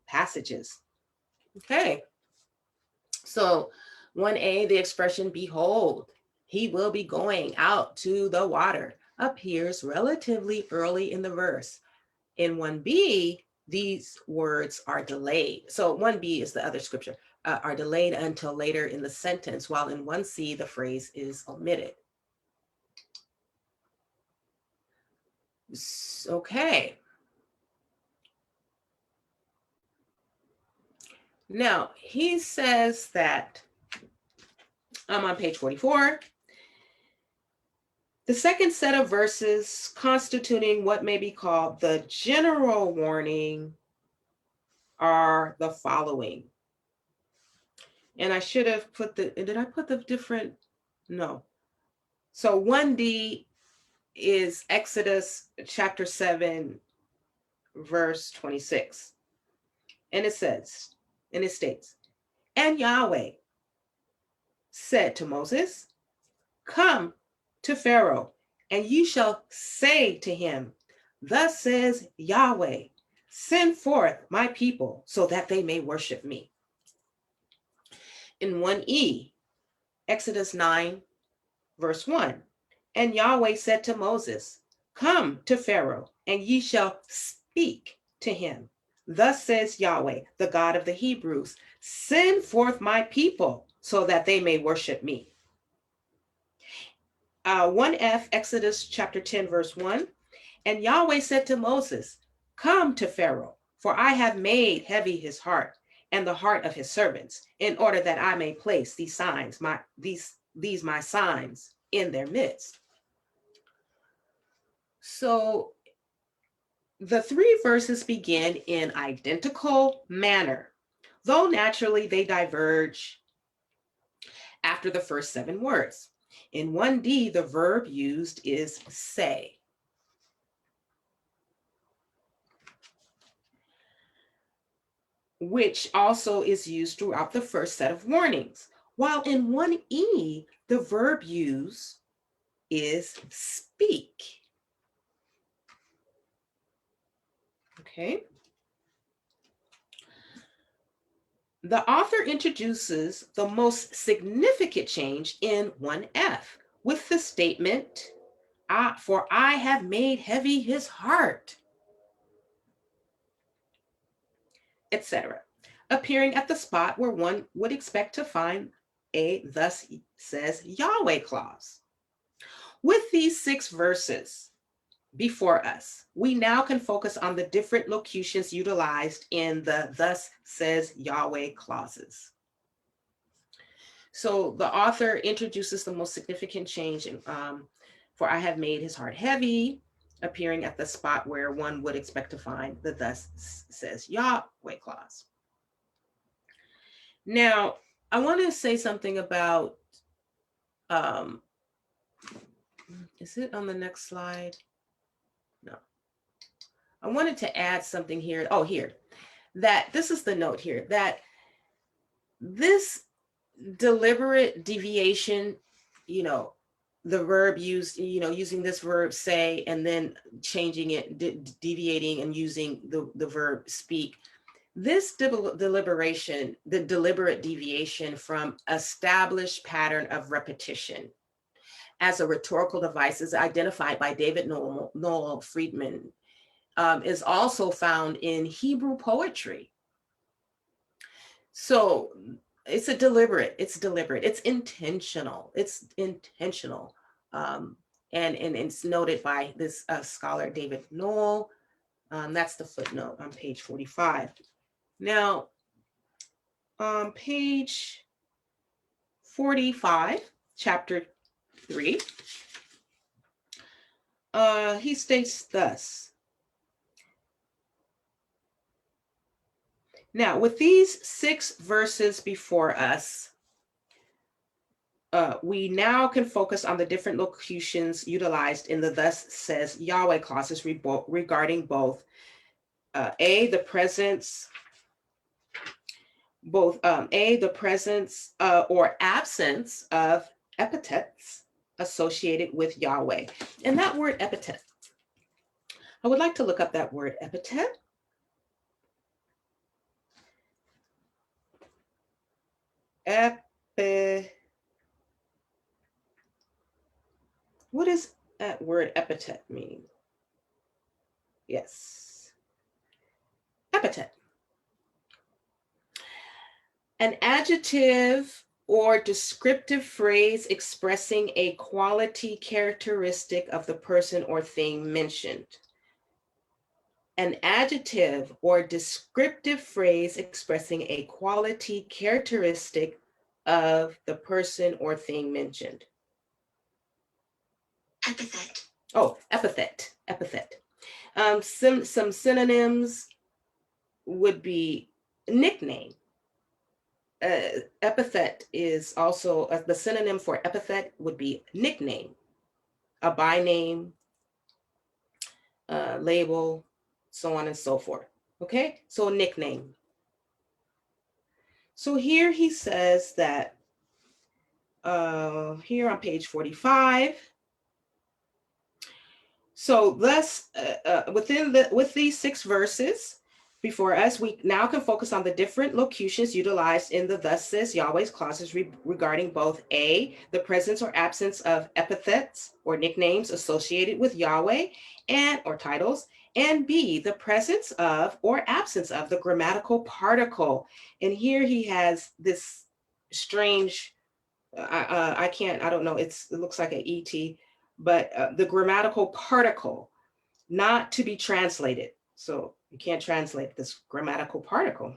passages. Okay, so 1a, the expression behold, he will be going out to the water, appears relatively early in the verse. In 1b, these words are delayed. So 1b is the other scripture, are delayed until later in the sentence, while in 1c, the phrase is omitted. Okay. Now, he says that, I'm on page 44. The second set of verses constituting what may be called the general warning are the following. And I should have put did I put the different? No. So 1D is Exodus chapter 7, verse 26. And it states, and Yahweh said to Moses, come to Pharaoh, and you shall say to him, thus says Yahweh, send forth my people so that they may worship me. In 1E, Exodus 9, verse 1, and Yahweh said to Moses, come to Pharaoh, and ye shall speak to him. Thus says Yahweh, the God of the Hebrews, send forth my people so that they may worship me. 1F, Exodus chapter 10, verse 1, and Yahweh said to Moses, come to Pharaoh, for I have made heavy his heart and the heart of his servants, in order that I may place these signs, these my signs in their midst. So the three verses begin in identical manner, though naturally they diverge after the first 7 words. In 1D, the verb used is say. Which also is used throughout the first set of warnings. While in 1E, the verb used is speak. Okay. The author introduces the most significant change in 1F with the statement, for I have made heavy his heart, etc., appearing at the spot where one would expect to find a thus says Yahweh clause. With these 6 verses before us, we now can focus on the different locutions utilized in the thus says Yahweh clauses. So the author introduces the most significant change in, for I have made his heart heavy, appearing at the spot where one would expect to find the thus says Yahweh clause. Now, I want to say something about Is it on the next slide? No. I wanted to add something here. Oh, here. That this is the note here, that this deliberate deviation, you know, the verb used, you know, using this verb say, and then changing it, deviating and using the verb speak. This deliberation, the deliberate deviation from established pattern of repetition as a rhetorical device is identified by David Noel Friedman, is also found in Hebrew poetry. So it's deliberate, it's intentional, and it's noted by this scholar, David Noel. That's the footnote on page 45. Now, on page 45, chapter 3, he states thus. Now, with these 6 verses before us, we now can focus on the different locutions utilized in the thus says Yahweh clauses regarding both the presence or absence of epithets associated with Yahweh. And that word epithet, I would like to look up that word epithet. What does that word epithet mean? Yes, epithet. An adjective or descriptive phrase expressing a quality characteristic of the person or thing mentioned. An adjective or descriptive phrase expressing a quality characteristic of the person or thing mentioned. Epithet. Oh, epithet. Some synonyms would be nickname. Epithet is also, the synonym for epithet would be nickname, a by name, label, so on and so forth. Okay, so a nickname. So here he says that, here on page 45, so thus, with these 6 verses before us, we now can focus on the different locutions utilized in the thus says Yahweh's clauses regarding both A, the presence or absence of epithets or nicknames associated with Yahweh or titles, and B, the presence of or absence of the grammatical particle. And here he has this strange, I don't know, it looks like an ET, but the grammatical particle, not to be translated. So you can't translate this grammatical particle.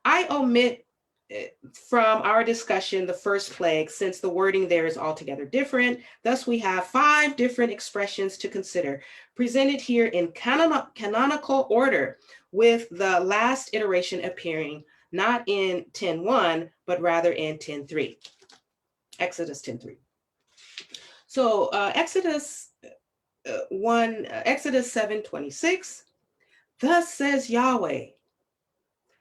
I omit from our discussion the first plague, since the wording there is altogether different. Thus, we have 5 different expressions to consider, presented here in canonical order, with the last iteration appearing not in 10:1, but rather in 10:3. Exodus 10:3. So Exodus 7:26, thus says Yahweh,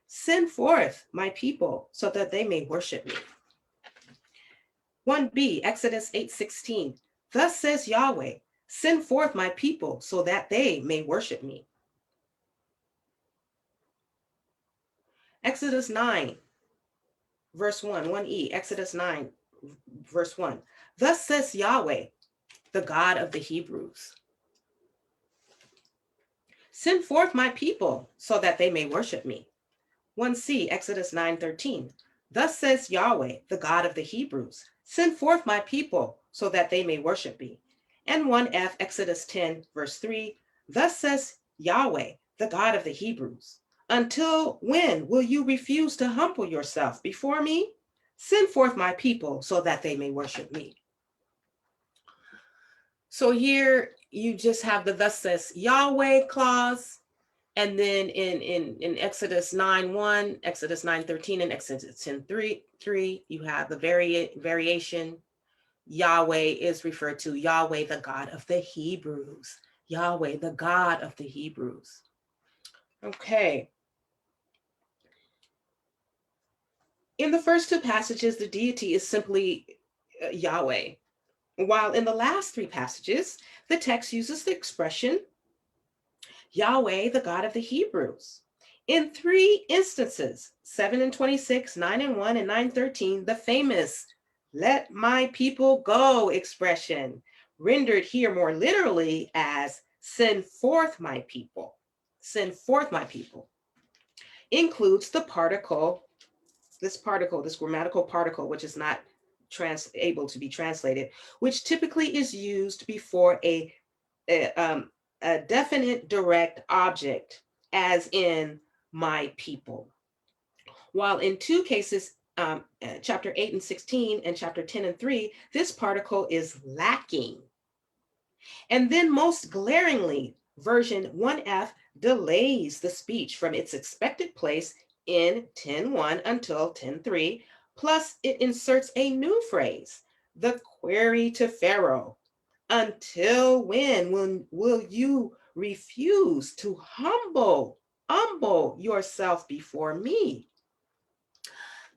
send forth my people so that they may worship me. 1b, Exodus 8:16, thus says Yahweh, send forth my people so that they may worship me. Exodus 9, verse 1, 1e, Exodus 9, verse 1, thus says Yahweh, the God of the Hebrews, send forth my people so that they may worship me. 1c, Exodus 9:13, thus says Yahweh, the God of the Hebrews, send forth my people so that they may worship me. And 1f, Exodus 10, verse 3, thus says Yahweh, the God of the Hebrews, until when will you refuse to humble yourself before me? Send forth my people so that they may worship me. So here you just have the thus says Yahweh clause. And then in Exodus 9:1, Exodus 9:13, and Exodus 10:3, you have the variation, Yahweh is referred to, Yahweh, the God of the Hebrews. Yahweh, the God of the Hebrews. Okay. In the first two passages, the deity is simply Yahweh, while in the last three passages, the text uses the expression Yahweh, the God of the Hebrews. In three instances, 7 and 26, 9 and 1, and 9:13, the famous "let my people go" expression, rendered here more literally as "send forth my people," send forth my people, includes the particle, this grammatical particle, which is not able to be translated, which typically is used before a definite direct object, as in "my people." While in two cases, chapter 8 and 16 and chapter 10 and 3, this particle is lacking. And then most glaringly, version 1F delays the speech from its expected place in 10:1 until 10:3, plus it inserts a new phrase, the query to Pharaoh. Until when will you refuse to humble yourself before me?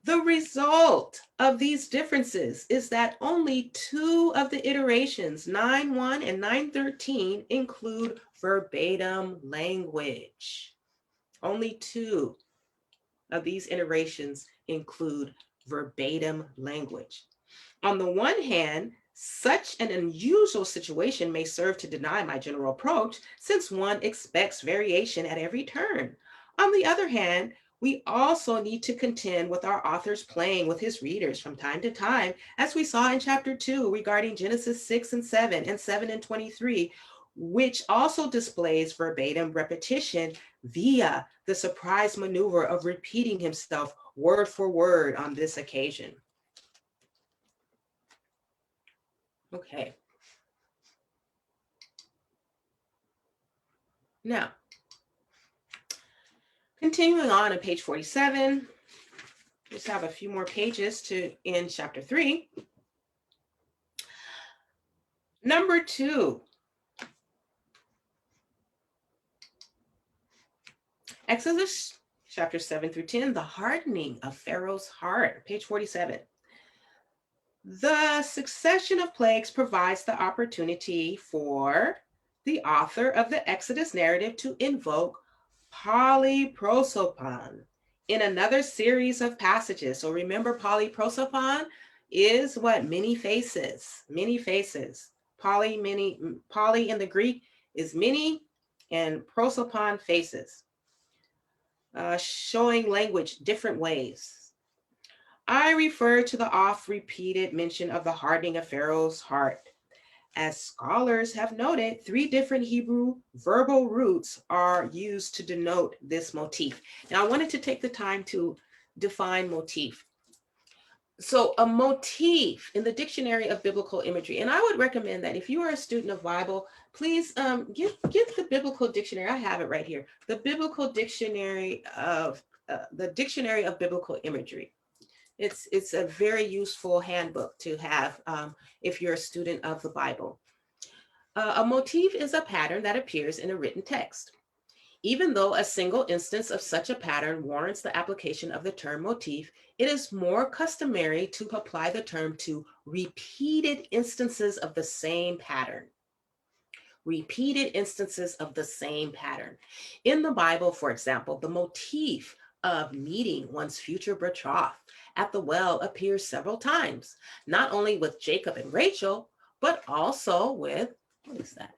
The result of these differences is that only two of the iterations, 9:1 and 9:13, include verbatim language. Only two of these iterations include verbatim language. On the one hand, such an unusual situation may serve to deny my general approach, since one expects variation at every turn. On the other hand, we also need to contend with our author's playing with his readers from time to time, as we saw in chapter 2 regarding Genesis 6 and 7 and 7 and 23, which also displays verbatim repetition via the surprise maneuver of repeating himself word for word on this occasion. Okay. Now, continuing on page 47, just have a few more pages to end chapter 3. Number 2, Exodus chapter 7 through 10, the hardening of Pharaoh's heart, page 47. The succession of plagues provides the opportunity for the author of the Exodus narrative to invoke polyprosopon in another series of passages. So remember, polyprosopon is what? Many faces, many faces. Poly in the Greek is many, and prosopon, faces, showing language different ways. I refer to the oft-repeated mention of the hardening of Pharaoh's heart. As scholars have noted, 3 different Hebrew verbal roots are used to denote this motif. Now, I wanted to take the time to define motif. So a motif in the Dictionary of Biblical Imagery, and I would recommend that if you are a student of Bible, please get the Biblical Dictionary. I have it right here. The Biblical Dictionary of Biblical Imagery. It's a very useful handbook to have if you're a student of the Bible. A motif is a pattern that appears in a written text. Even though a single instance of such a pattern warrants the application of the term motif, it is more customary to apply the term to repeated instances of the same pattern. Repeated instances of the same pattern. In the Bible, for example, the motif of meeting one's future betrothed at the well appears several times, not only with Jacob and Rachel, but also with, what is that?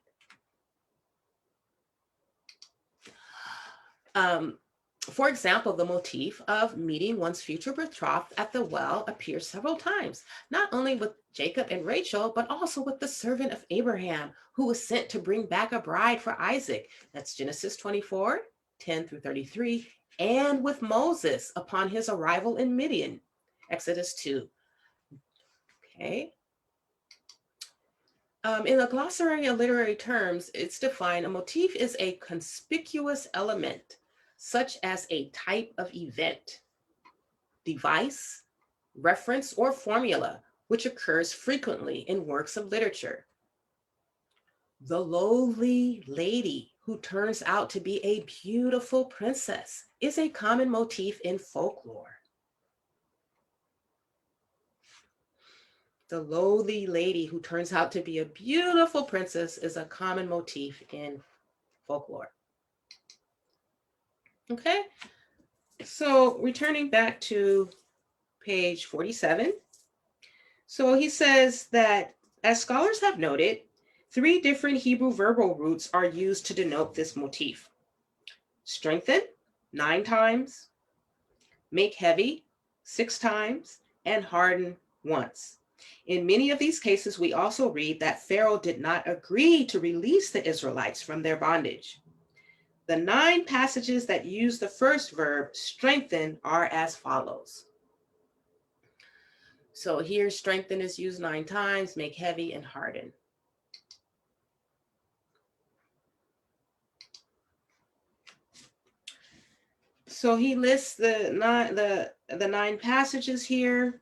For example, the motif of meeting one's future betrothed at the well appears several times, not only with Jacob and Rachel, but also with the servant of Abraham, who was sent to bring back a bride for Isaac. That's Genesis 24, 10 through 33, and with Moses upon his arrival in Midian, Exodus 2. Okay. In the glossary of literary terms, it's defined: a motif is a conspicuous element, such as a type of event, device, reference, or formula, which occurs frequently in works of literature. The lowly lady who turns out to be a beautiful princess is a common motif in folklore. The lowly lady who turns out to be a beautiful princess is a common motif in folklore. Okay, so returning back to page 47. So he says that, as scholars have noted, 3 different Hebrew verbal roots are used to denote this motif. Strengthen, 9 times, make heavy, 6 times, and harden once. In many of these cases, we also read that Pharaoh did not agree to release the Israelites from their bondage. The 9 passages that use the first verb, strengthen, are as follows. So here, strengthen is used 9 times, make heavy, and harden. So he lists the 9 passages here.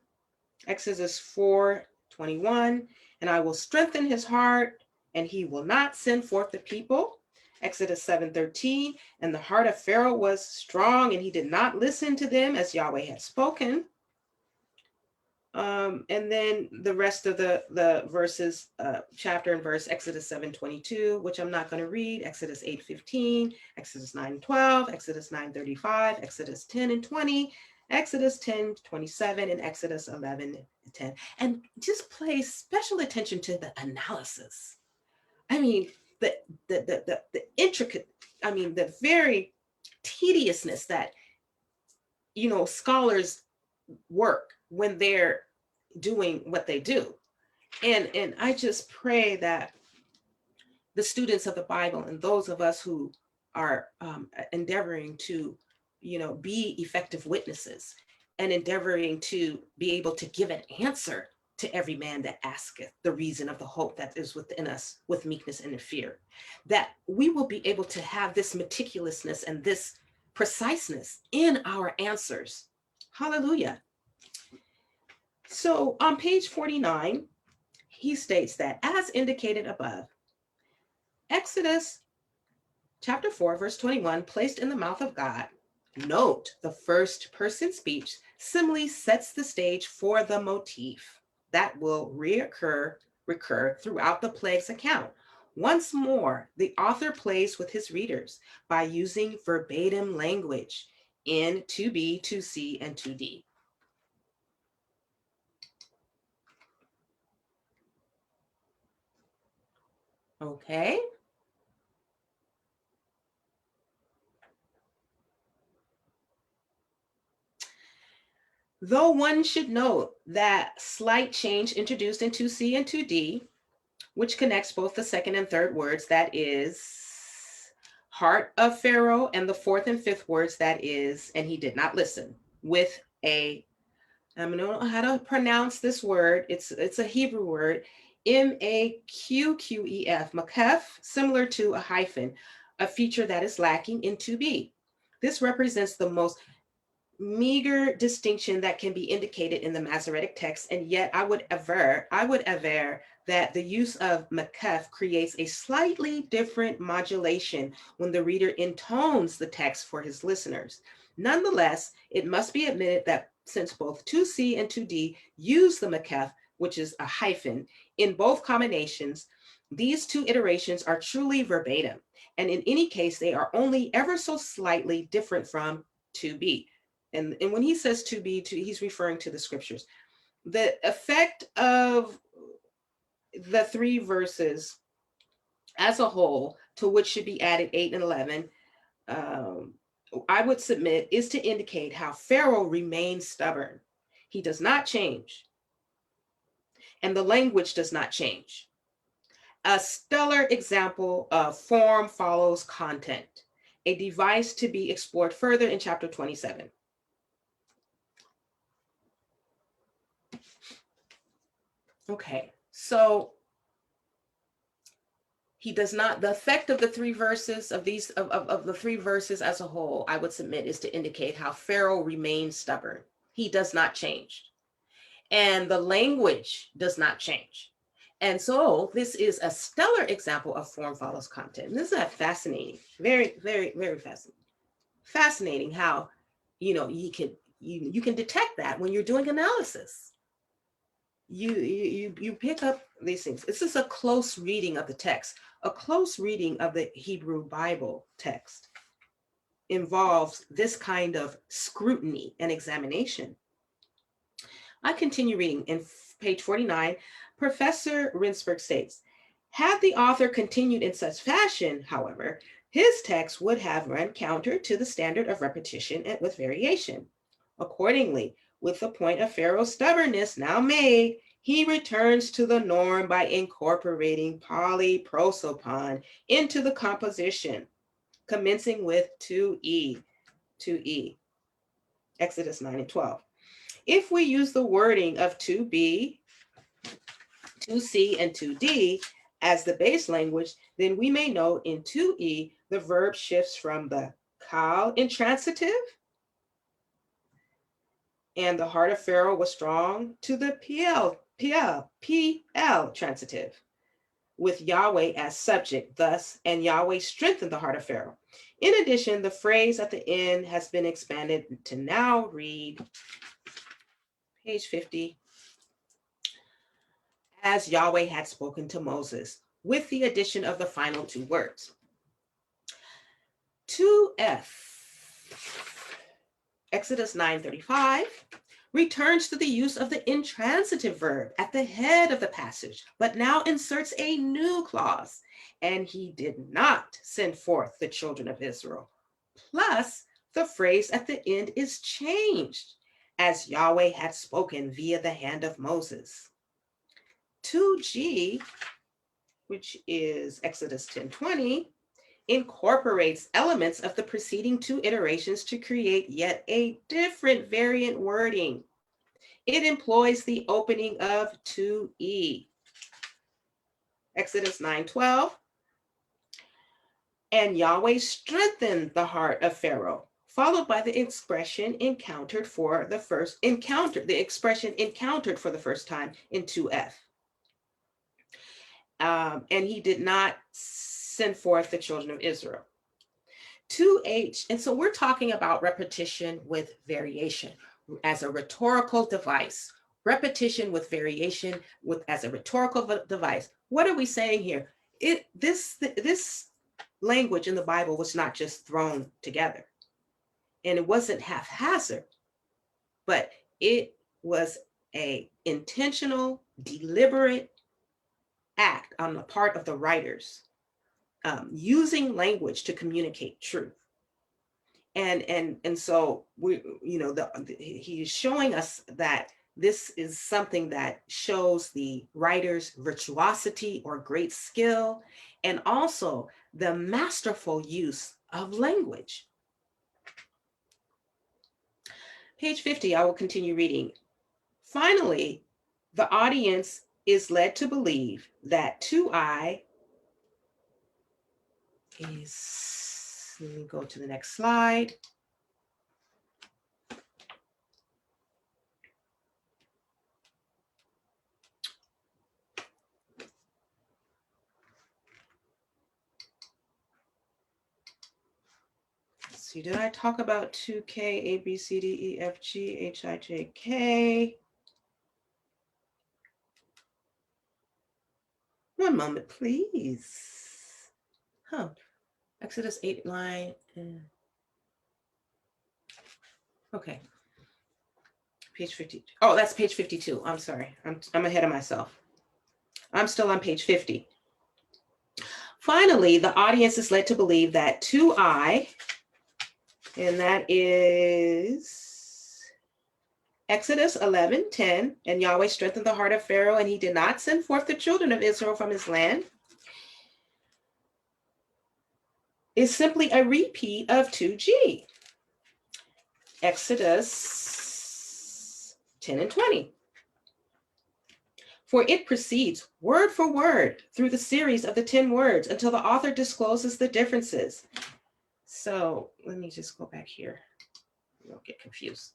Exodus 4:21, and I will strengthen his heart, and he will not send forth the people. Exodus 7:13, and the heart of Pharaoh was strong, and he did not listen to them as Yahweh had spoken. And then the rest of the verses, chapter and verse, Exodus 7:22, which I'm not going to read, Exodus 8:15, Exodus 9:12, Exodus 9:35, Exodus 10 and 20, Exodus 10:27, and Exodus 11:10. And just pay special attention to the analysis. I mean, the intricate, I mean, the very tediousness that, scholars work when they're doing what they do. And I just pray that the students of the Bible and those of us who are endeavoring to, be effective witnesses and endeavoring to be able to give an answer to every man that asketh the reason of the hope that is within us with meekness and fear, that we will be able to have this meticulousness and this preciseness in our answers. Hallelujah. So on page 49, he states that, as indicated above, Exodus chapter 4, verse 21, placed in the mouth of God. Note the first person speech simile sets the stage for the motif that will recur throughout the plague's account. Once more, the author plays with his readers by using verbatim language in 2b, 2c, and 2d. Okay. Though one should note that slight change introduced in 2C and 2D, which connects both the second and third words, that is heart of Pharaoh, and the fourth and fifth words, that is, and he did not listen, with I don't know how to pronounce this word. It's a Hebrew word, Maqqef, Makef, similar to a hyphen, a feature that is lacking in 2B. This represents the most meager distinction that can be indicated in the Masoretic text, and yet I would aver that the use of Makef creates a slightly different modulation when the reader intones the text for his listeners. Nonetheless, it must be admitted that since both 2C and 2D use the Makef, which is a hyphen, in both combinations, these 2 iterations are truly verbatim, and in any case, they are only ever so slightly different from 2B. And when he says to be, he's referring to the scriptures. The effect of the 3 verses as a whole, to which should be added 8 and 11, I would submit, is to indicate how Pharaoh remains stubborn. He does not change, and the language does not change. A stellar example of form follows content, a device to be explored further in chapter 27. Okay, so he does not, the effect of the 3 verses of these, of the 3 verses as a whole, I would submit, is to indicate how Pharaoh remains stubborn. He does not change. and the language does not change. And so this is a stellar example of form follows content. And this is fascinating, very, very, very fascinating. Fascinating how, you can detect that when you're doing analysis. You pick up these things. This is a close reading of the text. A close reading of the Hebrew Bible text involves this kind of scrutiny and examination. I continue reading in page 49. Professor Rendsburg states, had the author continued in such fashion, however, his text would have run counter to the standard of repetition and with variation. Accordingly, with the point of Pharaoh's stubbornness now made, he returns to the norm by incorporating polyprosopon into the composition, commencing with 2E, 2E, Exodus 9 and 12. If we use the wording of 2B, 2C, and 2D as the base language, then we may note in 2E, the verb shifts from the kal intransitive, and the heart of Pharaoh was strong, to the PL transitive, with Yahweh as subject, thus, and Yahweh strengthened the heart of Pharaoh. In addition, the phrase at the end has been expanded to now read, page 50, as Yahweh had spoken to Moses, with the addition of the final two words. 2F, Exodus 9:35, returns to the use of the intransitive verb at the head of the passage, but now inserts a new clause, and he did not send forth the children of Israel. Plus, the phrase at the end is changed, as Yahweh had spoken via the hand of Moses. 2G, which is Exodus 10:20, incorporates elements of the preceding two iterations to create yet a different variant wording. It employs the opening of 2E, Exodus 9:12, and Yahweh strengthened the heart of Pharaoh, followed by the expression encountered for the first time in 2F. And he did not send forth the children of Israel. 2H, and so we're talking about repetition with variation as a rhetorical device. Repetition with variation as a rhetorical device. What are we saying here? This language in the Bible was not just thrown together, and it wasn't haphazard, but it was a intentional, deliberate act on the part of the writers, using language to communicate truth. And so he's showing us that this is something that shows the writer's virtuosity or great skill, and also the masterful use of language. Page 50, I will continue reading. Finally, the audience is led to believe that 2I is, let me go to the next slide. Let's see, did I talk about 2K, A, B, C, D, E, F, G, H, I, J, K? One moment, please. Exodus 8 line. Okay. Page 50. Oh, that's page 52. I'm sorry. I'm ahead of myself. I'm still on page 50. Finally, the audience is led to believe that 2I, and that is Exodus 11:10, and Yahweh strengthened the heart of Pharaoh, and he did not send forth the children of Israel from his land, is simply a repeat of 2G, Exodus 10 and 20. For it proceeds word for word through the series of the 10 words until the author discloses the differences. So let me just go back here. I don't get confused.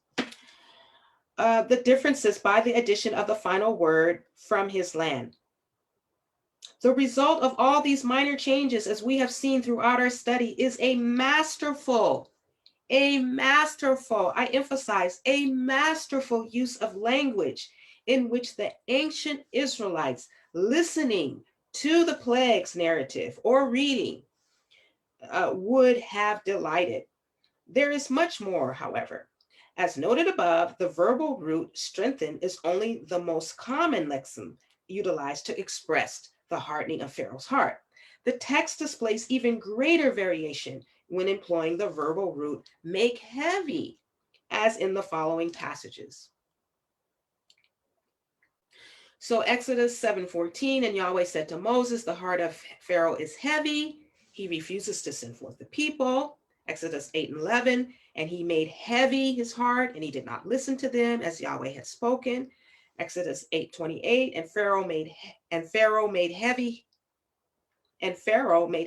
the differences by the addition of the final word from his land. The result of all these minor changes, as we have seen throughout our study, is a masterful, I emphasize, a masterful use of language in which the ancient Israelites, listening to the plagues narrative or reading, would have delighted. There is much more, however. As noted above, the verbal root strengthen is only the most common lexeme utilized to express the hardening of Pharaoh's heart. The text displays even greater variation when employing the verbal root make heavy, as in the following passages. So Exodus 7:14, and Yahweh said to Moses, the heart of Pharaoh is heavy. He refuses to send forth the people. Exodus 8:11, and he made heavy his heart, and he did not listen to them as Yahweh had spoken. Exodus 8:28, and Pharaoh made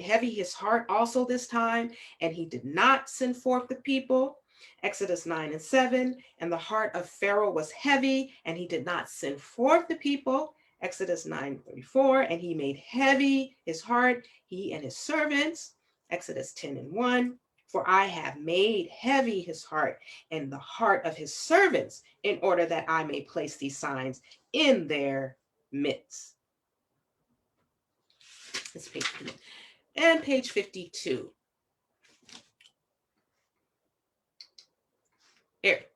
heavy his heart also this time, and he did not send forth the people. Exodus 9:7, and the heart of Pharaoh was heavy, and he did not send forth the people. Exodus 9:34, and he made heavy his heart, he and his servants. Exodus 10:1, for I have made heavy his heart and the heart of his servants, in order that I may place these signs in their midst. This page, and page 52. Here.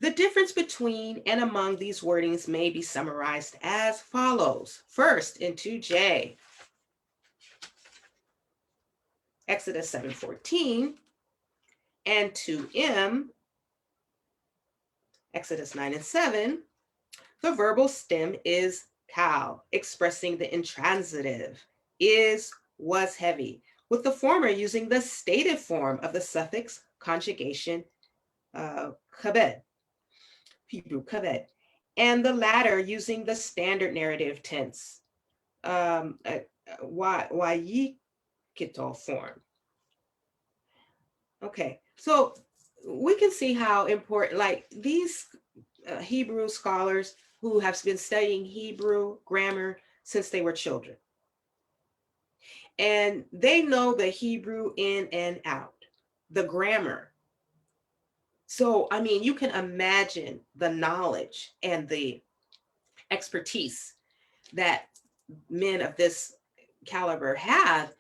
The difference between and among these wordings may be summarized as follows. First, in 2J, Exodus 7:14, and 2M, Exodus 9:7, the verbal stem is kal, expressing the intransitive, is, was heavy, with the former using the stative form of the suffix conjugation kabed, Hebrew kabed, and the latter using the standard narrative tense, wayikito form. Okay, so we can see how important, like these Hebrew scholars who have been studying Hebrew grammar since they were children. And they know the Hebrew in and out, the grammar. So, I mean, you can imagine the knowledge and the expertise that men of this caliber have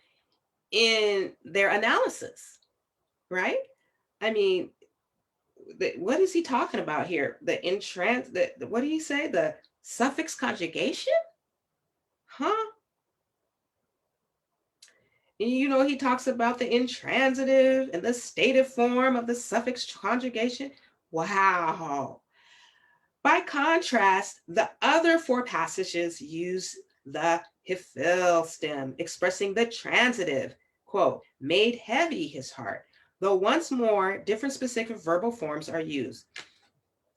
in their analysis, right? I mean, what is he talking about here? What do you say? The suffix conjugation? Huh? You know, he talks about the intransitive and the stative form of the suffix conjugation. Wow. By contrast, the other four passages use the hifil stem, expressing the transitive, quote, made heavy his heart. Though once more, different specific verbal forms are used.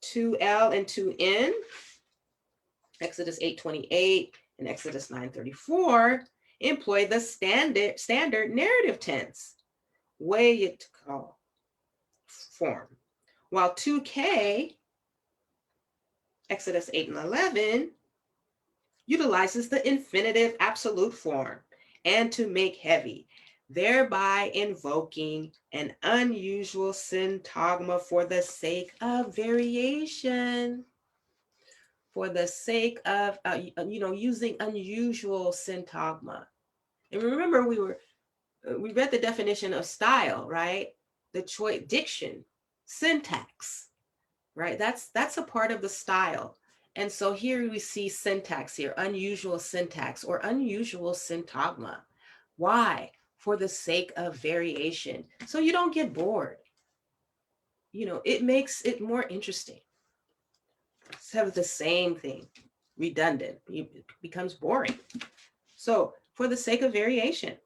2L and 2N, Exodus 8:28 and Exodus 9:34, employ the standard narrative tense, wayitko form, while 2K, Exodus 8 and 11, utilizes the infinitive absolute form, and to make heavy, thereby invoking an unusual syntagma for the sake of variation. For the sake of, using unusual syntagma. And remember, we read the definition of style, right? The choice, diction, syntax, right? That's a part of the style. And so here we see syntax here, unusual syntax or unusual syntagma. Why? For the sake of variation. So you don't get bored. You know, it makes it more interesting. Have the same thing, redundant, it becomes boring. So for the sake of variation.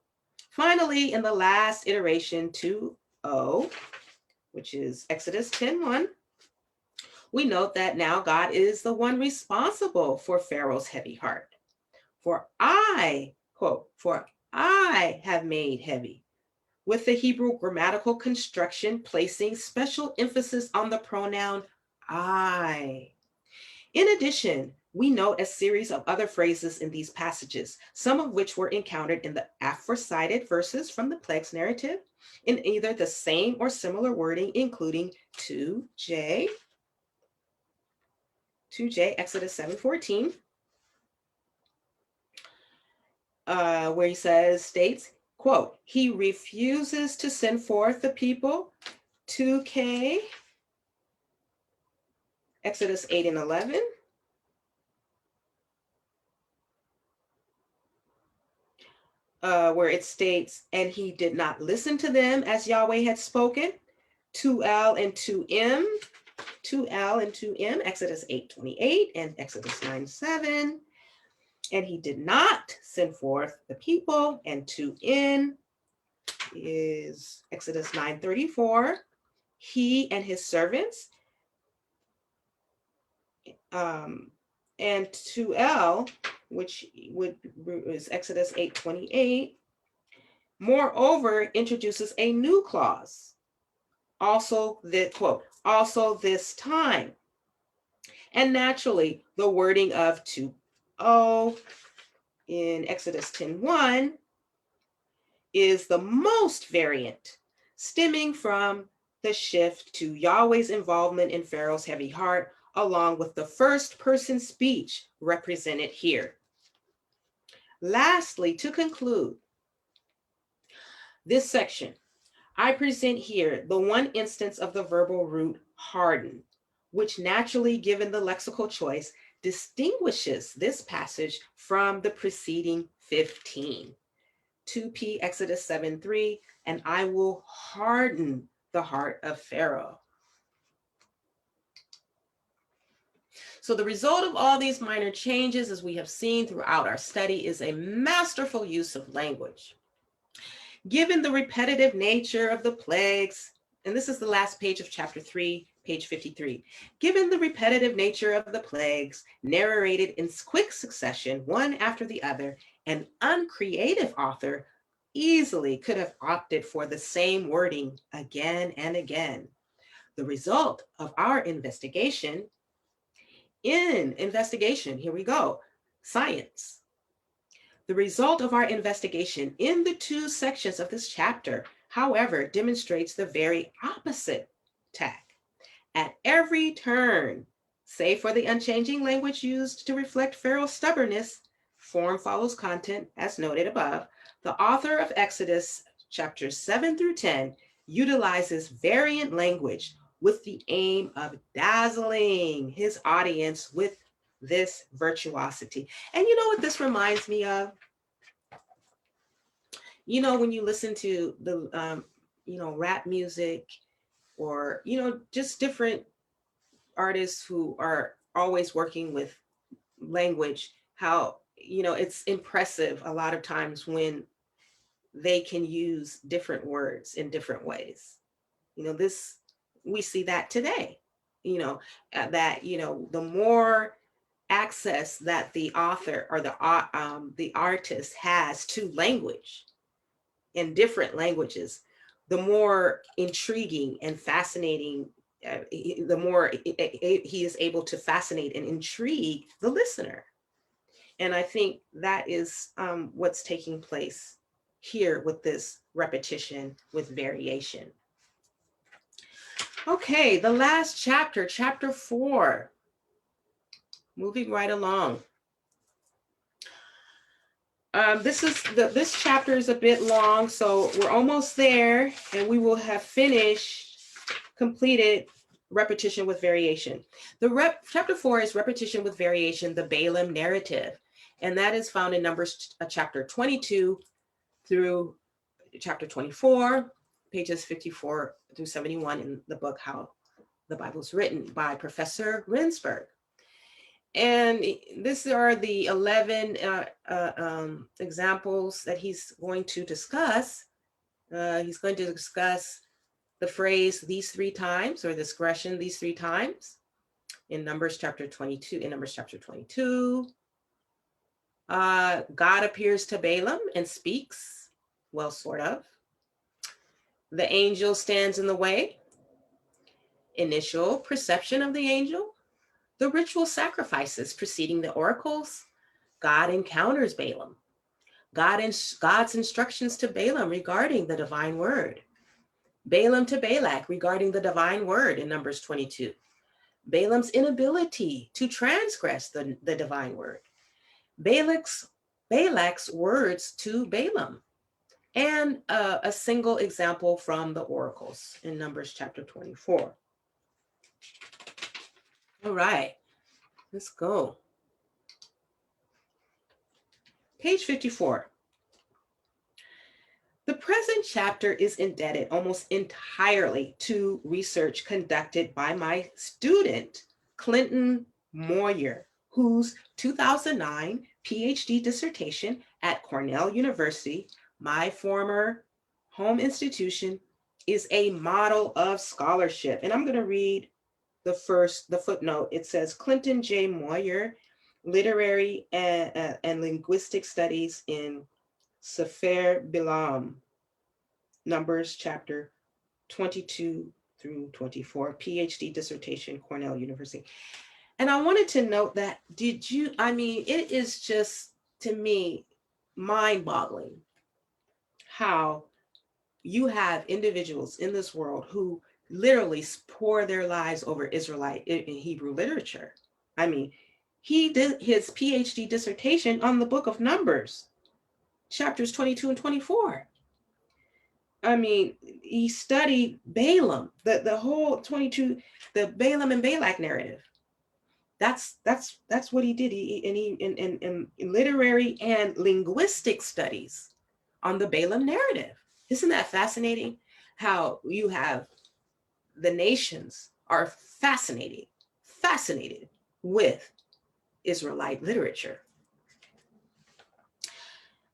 Finally, in the last iteration, 2O, which is Exodus 10:1, we note that now God is the one responsible for Pharaoh's heavy heart. For I, quote, for I have made heavy, with the Hebrew grammatical construction placing special emphasis on the pronoun I. In addition, we note a series of other phrases in these passages, some of which were encountered in the aforecited verses from the plagues narrative in either the same or similar wording, including 2J, Exodus 7:14, where he states, quote, he refuses to send forth the people. 2K, Exodus 8 and 11. Where it states, and he did not listen to them as Yahweh had spoken. 2L and 2M, 2L and 2M, Exodus 8:28 and Exodus 9:7. And he did not send forth the people. And 2N is Exodus 9:34. He and his servants. And 2L, which is Exodus 8:28, moreover, introduces a new clause. Also, the quote, also this time. And naturally, the wording of 2O in Exodus 10:1 is the most variant, stemming from the shift to Yahweh's involvement in Pharaoh's heavy heart, along with the first person speech represented here. Lastly, to conclude this section, I present here the one instance of the verbal root harden, which naturally, given the lexical choice, distinguishes this passage from the preceding 15. 2P Exodus 7:3, and I will harden the heart of Pharaoh. So the result of all these minor changes, as we have seen throughout our study, is a masterful use of language. Given the repetitive nature of the plagues, and this is the last page of chapter 3, page 53. Given the repetitive nature of the plagues, narrated in quick succession, one after the other, an uncreative author easily could have opted for the same wording again and again. The result of our investigation, here we go, science. The result of our investigation in the two sections of this chapter, however, demonstrates the very opposite tack. At every turn, save for the unchanging language used to reflect Pharaoh's stubbornness, form follows content as noted above, the author of Exodus chapters 7 through 10 utilizes variant language with the aim of dazzling his audience with this virtuosity. And you know what this reminds me of? You know, when you listen to the, rap music or, just different artists who are always working with language, how, it's impressive a lot of times when they can use different words in different ways. We see that today, that, the more access that the author or the artist has to language in different languages, the more intriguing and fascinating, the more he is able to fascinate and intrigue the listener. And I think that is what's taking place here with this repetition with variation. Okay, the last chapter, chapter 4. Moving right along. This chapter is a bit long, so we're almost there, and we will have completed repetition with variation. Chapter 4 is repetition with variation, the Balaam narrative, and that is found in Numbers chapter 22 through chapter 24, pages 54 through 71 in the book How the Bible is Written by Professor Rendsburg. And these are the 11 examples that he's going to discuss. He's going to discuss the phrase these three times, or the expression these three times in Numbers chapter 22. In Numbers chapter 22, God appears to Balaam and speaks, well, sort of. The angel stands in the way. initial perception of the angel, the ritual sacrifices preceding the oracles, God encounters Balaam, God's instructions to Balaam regarding the divine word, Balaam to Balak regarding the divine word in Numbers 22, Balaam's inability to transgress the divine word, Balak's words to Balaam, and a single example from the oracles in Numbers chapter 24. All right, let's go. Page 54. The present chapter is indebted almost entirely to research conducted by my student, Clinton Moyer, whose 2009 PhD dissertation at Cornell University, my former home institution, is a model of scholarship. And I'm going to read the footnote. It says, Clinton J. Moyer, Literary and Linguistic Studies in Sefer Balaam, Numbers chapter 22 through 24, PhD dissertation, Cornell University. And I wanted to note that, it is just, to me, mind-boggling how you have individuals in this world who literally pour their lives over Israelite in Hebrew literature. I mean, he did his PhD dissertation on the book of Numbers, chapters 22 and 24. I mean, he studied Balaam, the whole 22, the Balaam and Balak narrative. That's what he did. He in literary and linguistic studies on the Balaam narrative. Isn't that fascinating? How you have the nations are fascinated with Israelite literature.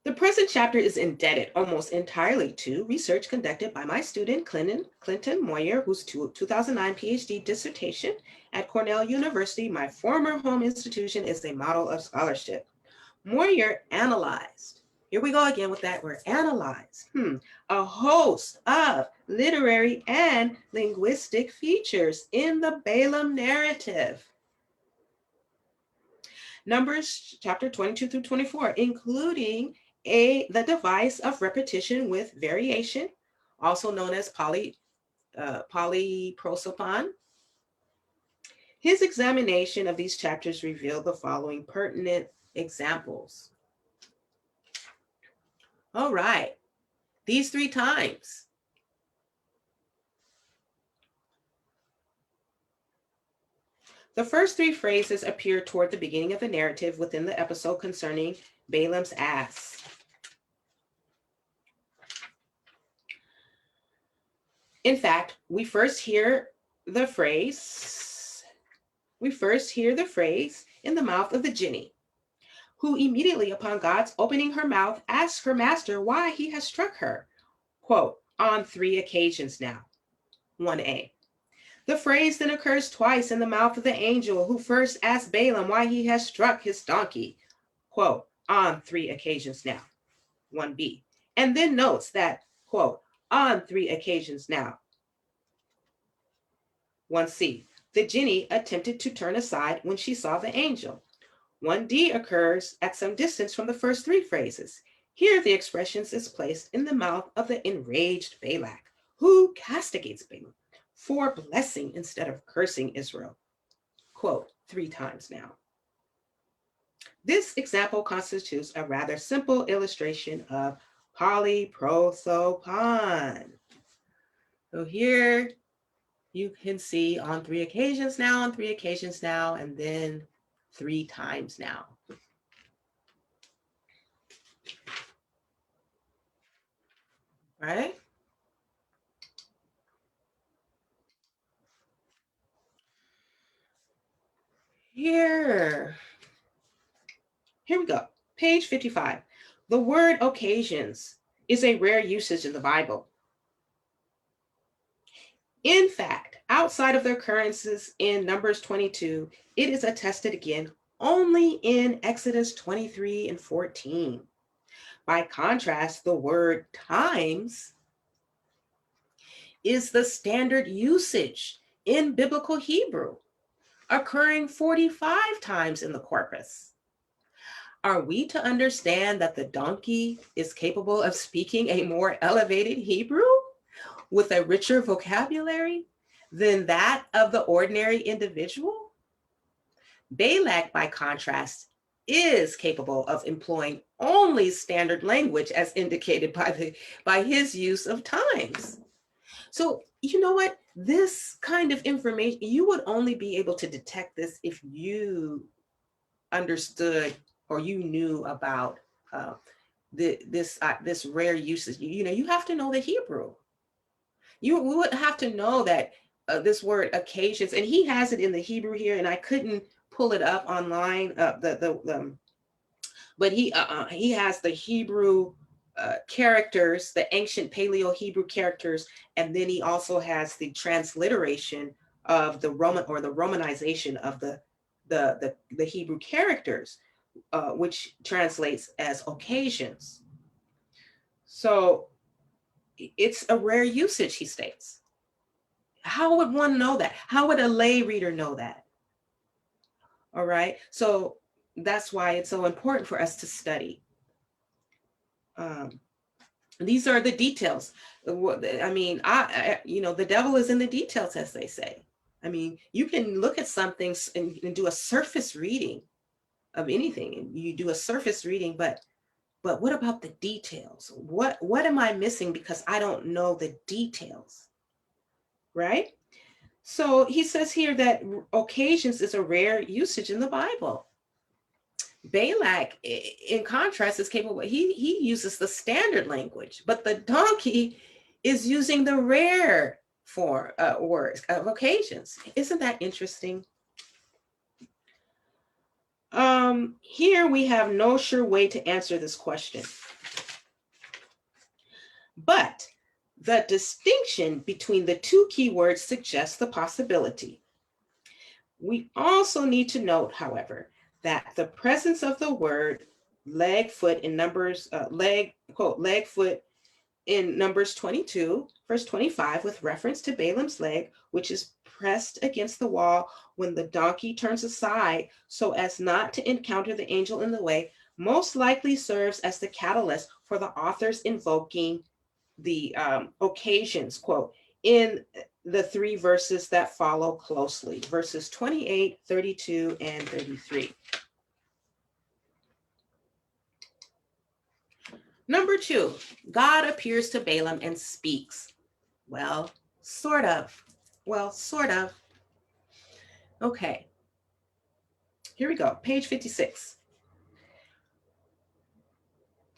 The present chapter is indebted almost entirely to research conducted by my student, Clinton Moyer, whose 2009 PhD dissertation at Cornell University, my former home institution, is a model of scholarship. Moyer analyzed, here we go again with that word, analyzed, a host of literary and linguistic features in the Balaam narrative. Numbers chapter 22 through 24, including the device of repetition with variation, also known as polyprosopon. His examination of these chapters revealed the following pertinent examples. All right, these 3 times. The first 3 phrases appear toward the beginning of the narrative within the episode concerning Balaam's ass. In fact, we first hear the phrase in the mouth of the Jinni, who immediately upon God's opening her mouth asks her master why he has struck her, quote, on 3 occasions now, 1a. The phrase then occurs twice in the mouth of the angel who first asked Balaam why he has struck his donkey, quote, on 3 occasions now, 1b, and then notes that, quote, on 3 occasions now, 1c, the Jinni attempted to turn aside when she saw the angel. 1d occurs at some distance from the first 3 phrases. Here the expressions is placed in the mouth of the enraged Balak, who castigates Balaam for blessing instead of cursing Israel, quote, 3 times now. This example constitutes a rather simple illustration of polyprosopon. So here you can see on 3 occasions now, and then 3 times now. Right? Here we go. Page 55. The word occasions is a rare usage in the Bible. In fact, outside of the occurrences in Numbers 22, it is attested again only in Exodus 23 and 14. By contrast, the word times is the standard usage in biblical Hebrew, occurring 45 times in the corpus. Are we to understand that the donkey is capable of speaking a more elevated Hebrew with a richer vocabulary than that of the ordinary individual? Balak, by contrast, is capable of employing only standard language as indicated by his use of times. So you know what? This kind of information, you would only be able to detect this if you understood or you knew about this rare usage. You have to know the Hebrew. We would have to know that this word occasions, and he has it in the Hebrew here, and I couldn't pull it up online. But he has the Hebrew characters, the ancient Paleo Hebrew characters, and then he also has the transliteration of the Roman, or the Romanization of the Hebrew characters, which translates as occasions. So it's a rare usage, he states. How would one know that? How would a lay reader know that? All right. So that's why it's so important for us to study. These are the details. I mean, the devil is in the details, as they say. I mean, you can look at something and do a surface reading of anything, and you do a surface reading, but what about the details? What am I missing because I don't know the details, right? So he says here that occasions is a rare usage in the Bible. Balak, in contrast, is capable. He uses the standard language, but the donkey is using the rare form words of occasions. Isn't that interesting? Here we have no sure way to answer this question. But the distinction between the two keywords suggests the possibility. We also need to note, however, that the presence of the word leg, foot in Numbers, quote, leg, foot in Numbers 22, verse 25, with reference to Balaam's leg, which is pressed against the wall when the donkey turns aside so as not to encounter the angel in the way, most likely serves as the catalyst for the authors invoking the occasions, quote, in the three verses that follow closely, verses 28, 32, and 33. Number 2, God appears to Balaam and speaks. Well, sort of. Okay, here we go, page 56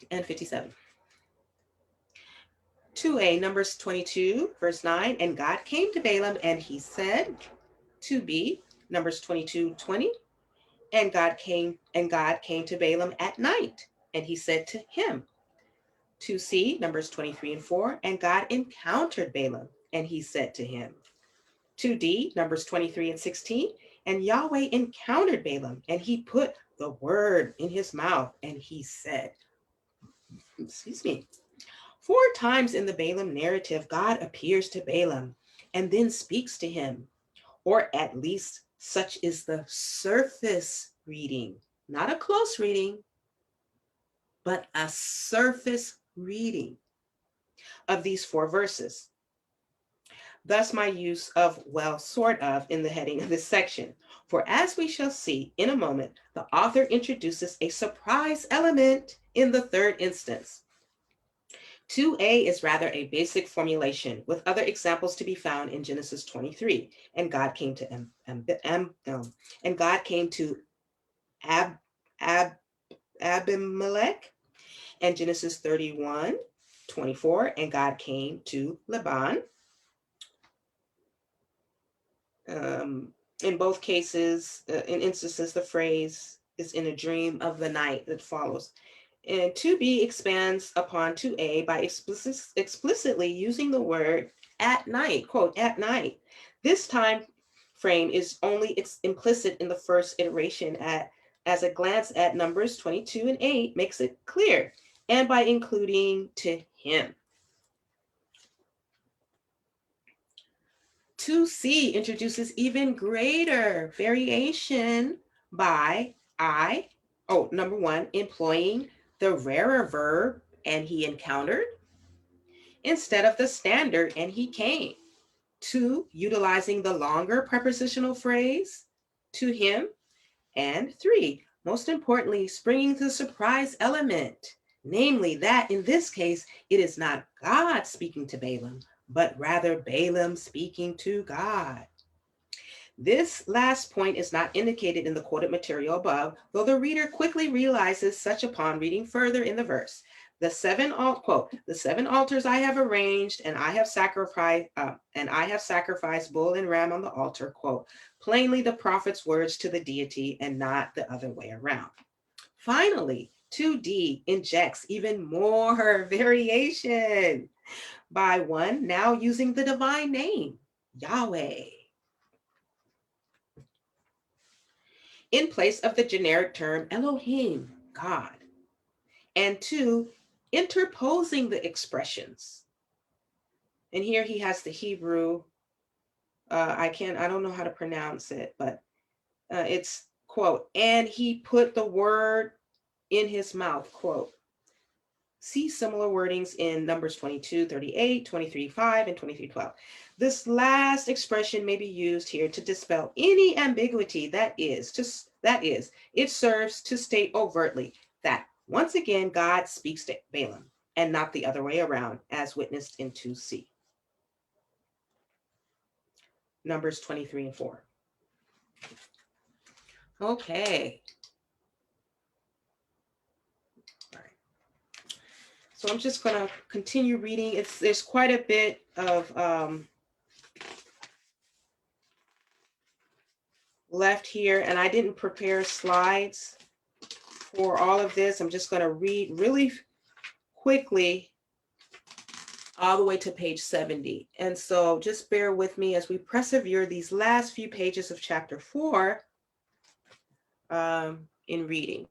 and 57. 2a, Numbers 22, verse 9, and God came to Balaam and he said. 2b, Numbers 22, 20, and God came to Balaam at night, and he said to him. 2c, Numbers 23 and 4, and God encountered Balaam, and he said to him. 2d, Numbers 23 and 16, and Yahweh encountered Balaam, and he put the word in his mouth, and he said. 4 times in the Balaam narrative, God appears to Balaam and then speaks to him, or at least such is the surface reading, not a close reading, but a surface reading of these 4 verses. Thus my use of well, sort of in the heading of this section. For as we shall see in a moment, the author introduces a surprise element in the 3rd instance. 2a is rather a basic formulation with other examples to be found in Genesis 23. And God came to Abimelech, and Genesis 31, 24, and God came to Laban. In both cases, in instances, the phrase is in a dream of the night that follows. And 2b expands upon 2a by explicitly using the word at night, quote, at night. This time frame is only implicit in the first iteration as a glance at Numbers 22 and 8 makes it clear, and by including to him. 2C introduces even greater variation by number one, employing the rarer verb, and he encountered, instead of the standard, and he came. 2, utilizing the longer prepositional phrase, to him. And 3, most importantly, bringing the surprise element, namely that in this case, it is not God speaking to Balaam, but rather Balaam speaking to God. This last point is not indicated in the quoted material above, though the reader quickly realizes such upon reading further in the verse. The seven altars I have arranged, and I have sacrificed bull and ram on the altar, quote, plainly the prophet's words to the deity and not the other way around. Finally, 2D injects even more variation by 1, now using the divine name, Yahweh, in place of the generic term Elohim, God. And 2, interposing the expressions. And here he has the Hebrew, I don't know how to pronounce it, but it's, quote, and he put the word in his mouth, quote. See similar wordings in Numbers 22:38, 23:5, and 23:12. This last expression may be used here to dispel any ambiguity, that is, it serves to state overtly that once again God speaks to Balaam and not the other way around, as witnessed in 2C. Numbers 23 and 4. Okay. All right. So I'm just going to continue reading. There's quite a bit of left here, and I didn't prepare slides for all of this. I'm just going to read really quickly all the way to page 70. And so just bear with me as we persevere these last few pages of chapter 4 in reading.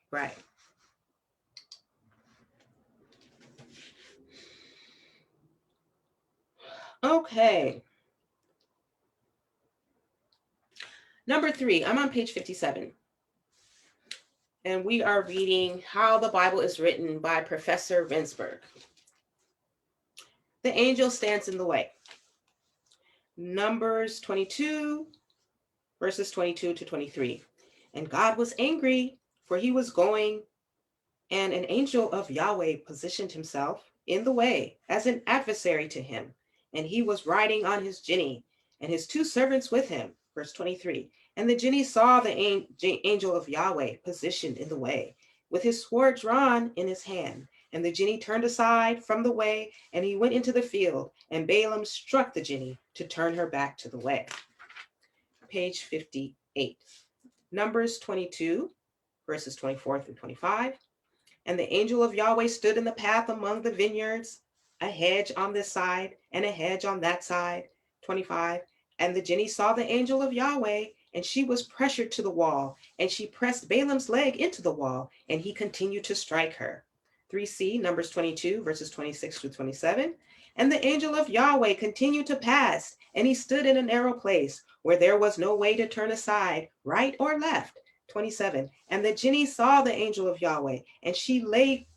Right. Okay. Number 3, I'm on page 57. And we are reading How the Bible is Written by Professor Rendsburg. The angel stands in the way. Numbers 22, verses 22 to 23. And God was angry, for he was going, and an angel of Yahweh positioned himself in the way as an adversary to him. And he was riding on his jinni, and his 2 servants with him. Verse 23. And the jinni saw the angel of Yahweh positioned in the way, with his sword drawn in his hand. And the jinni turned aside from the way, and he went into the field, and Balaam struck the jinni to turn her back to the way. Page 58. Numbers 22, verses 24 through 25. And the angel of Yahweh stood in the path among the vineyards, a hedge on this side and a hedge on that side. 25. And the jinni saw the angel of Yahweh, and she was pressured to the wall, and she pressed Balaam's leg into the wall, and he continued to strike her. 3C, Numbers 22, verses 26 through 27. And the angel of Yahweh continued to pass, and he stood in a narrow place where there was no way to turn aside, right or left. 27. And the jinni saw the angel of Yahweh, and she lay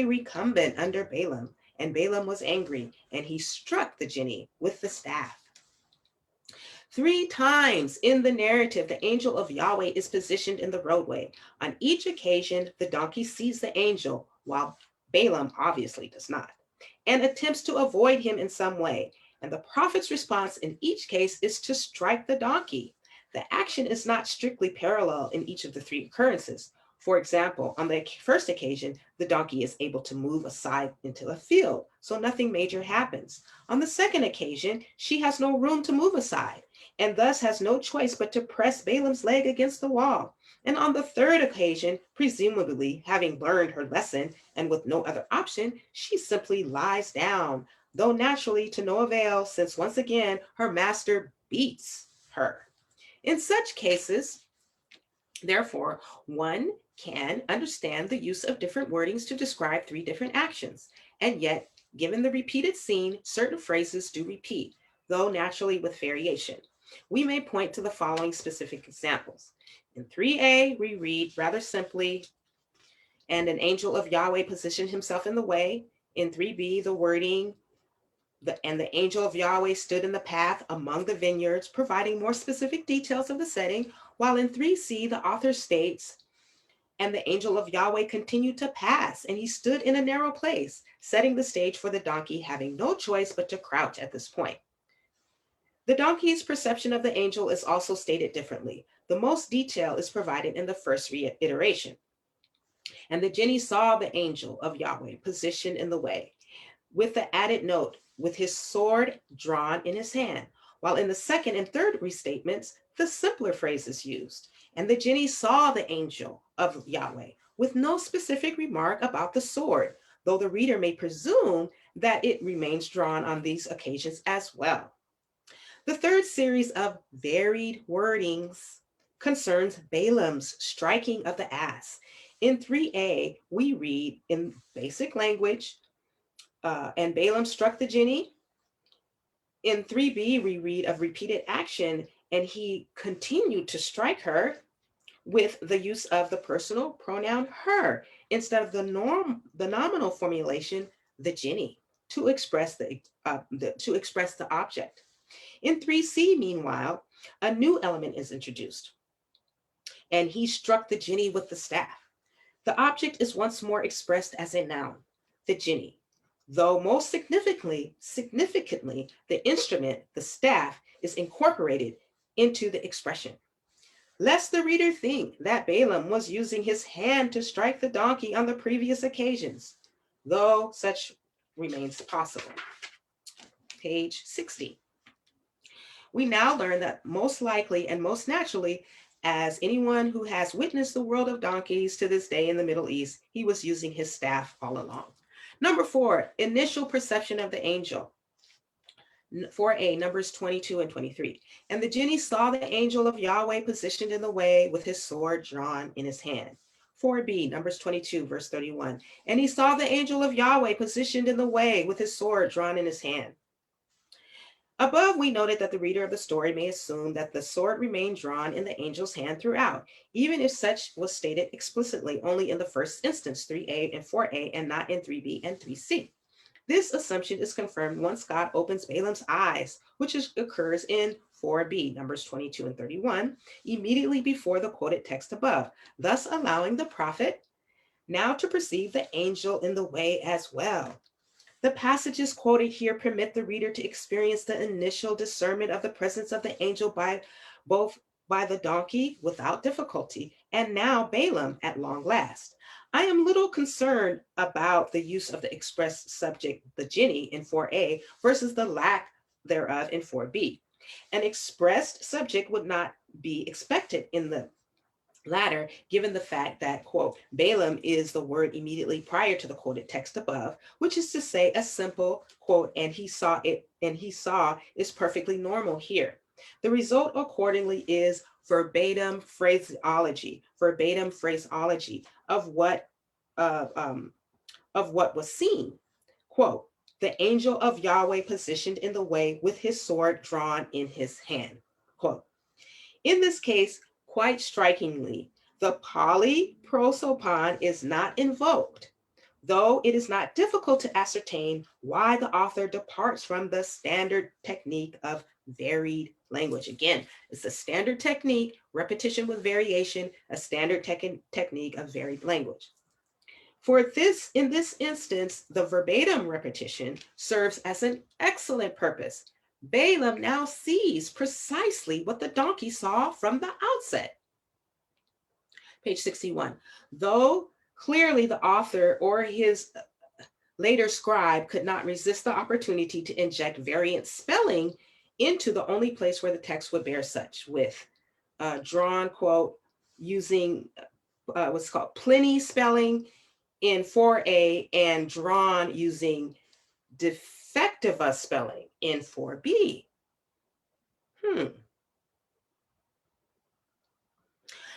recumbent under Balaam, and Balaam was angry, and he struck the jinni with the staff. 3 times in the narrative, the angel of Yahweh is positioned in the roadway. On each occasion, the donkey sees the angel, while Balaam obviously does not, and attempts to avoid him in some way. And the prophet's response in each case is to strike the donkey. The action is not strictly parallel in each of the 3 occurrences. For example, on the first occasion, the donkey is able to move aside into a field, so nothing major happens. On the second occasion, she has no room to move aside, and thus has no choice but to press Balaam's leg against the wall. And on the third occasion, presumably having learned her lesson and with no other option, she simply lies down, though naturally to no avail, since once again, her master beats her. In such cases, therefore, 1 can understand the use of different wordings to describe three different actions. And yet, given the repeated scene, certain phrases do repeat, though naturally with variation. We may point to the following specific examples. In 3a, we read rather simply, and an angel of Yahweh positioned himself in the way. In 3b, the wording, and the angel of Yahweh stood in the path among the vineyards, providing more specific details of the setting, while in 3c, the author states, and the angel of Yahweh continued to pass, and he stood in a narrow place, setting the stage for the donkey, having no choice but to crouch at this point. The donkey's perception of the angel is also stated differently. The most detail is provided in the first reiteration. And the Jinni saw the angel of Yahweh positioned in the way, with the added note, with his sword drawn in his hand, while in the second and third restatements, the simpler phrase is used. And the Jinni saw the angel of Yahweh, with no specific remark about the sword, though the reader may presume that it remains drawn on these occasions as well. The third series of varied wordings concerns Balaam's striking of the ass. In 3a, we read in basic language, and Balaam struck the Jinni. In 3b, we read of repeated action, and he continued to strike her with the use of the personal pronoun her instead of the nominal formulation the Jinni to express the object. In 3c, meanwhile, a new element is introduced, and he struck the Jinni with the staff. The object is once more expressed as a noun, the Jinni, though most significantly, the instrument, the staff, is incorporated into the expression. Lest the reader think that Balaam was using his hand to strike the donkey on the previous occasions, though such remains possible. Page 60. We now learn that most likely and most naturally, as anyone who has witnessed the world of donkeys to this day in the Middle East, he was using his staff all along. Number 4, initial perception of the angel. 4a, Numbers 22 and 23. And the Jinni saw the angel of Yahweh positioned in the way with his sword drawn in his hand. 4b, Numbers 22, verse 31. And he saw the angel of Yahweh positioned in the way with his sword drawn in his hand. Above, we noted that the reader of the story may assume that the sword remained drawn in the angel's hand throughout, even if such was stated explicitly only in the first instance, 3a and 4a, and not in 3b and 3c. This assumption is confirmed once God opens Balaam's eyes, which occurs in 4b, Numbers 22 and 31, immediately before the quoted text above, thus allowing the prophet now to perceive the angel in the way as well. The passages quoted here permit the reader to experience the initial discernment of the presence of the angel by the donkey without difficulty, and now Balaam at long last. I am little concerned about the use of the express subject, the Jinni, in 4a versus the lack thereof in 4b. An expressed subject would not be expected in the latter, given the fact that, quote, Balaam is the word immediately prior to the quoted text above, which is to say a simple, quote, and he saw is perfectly normal here. The result accordingly is verbatim phraseology of what was seen. Quote, the angel of Yahweh positioned in the way with his sword drawn in his hand. Quote. In this case, quite strikingly, the polyprosopon is not invoked, though it is not difficult to ascertain why the author departs from the standard technique of varied language. Again, it's a standard technique, repetition with variation, a standard technique of varied language. In this instance, the verbatim repetition serves as an excellent purpose. Balaam now sees precisely what the donkey saw from the outset. Page 61. Though clearly the author or his later scribe could not resist the opportunity to inject variant spelling into the only place where the text would bear such, with drawn, quote, using what's called Pliny spelling in 4a and drawn using defectiva spelling in 4b.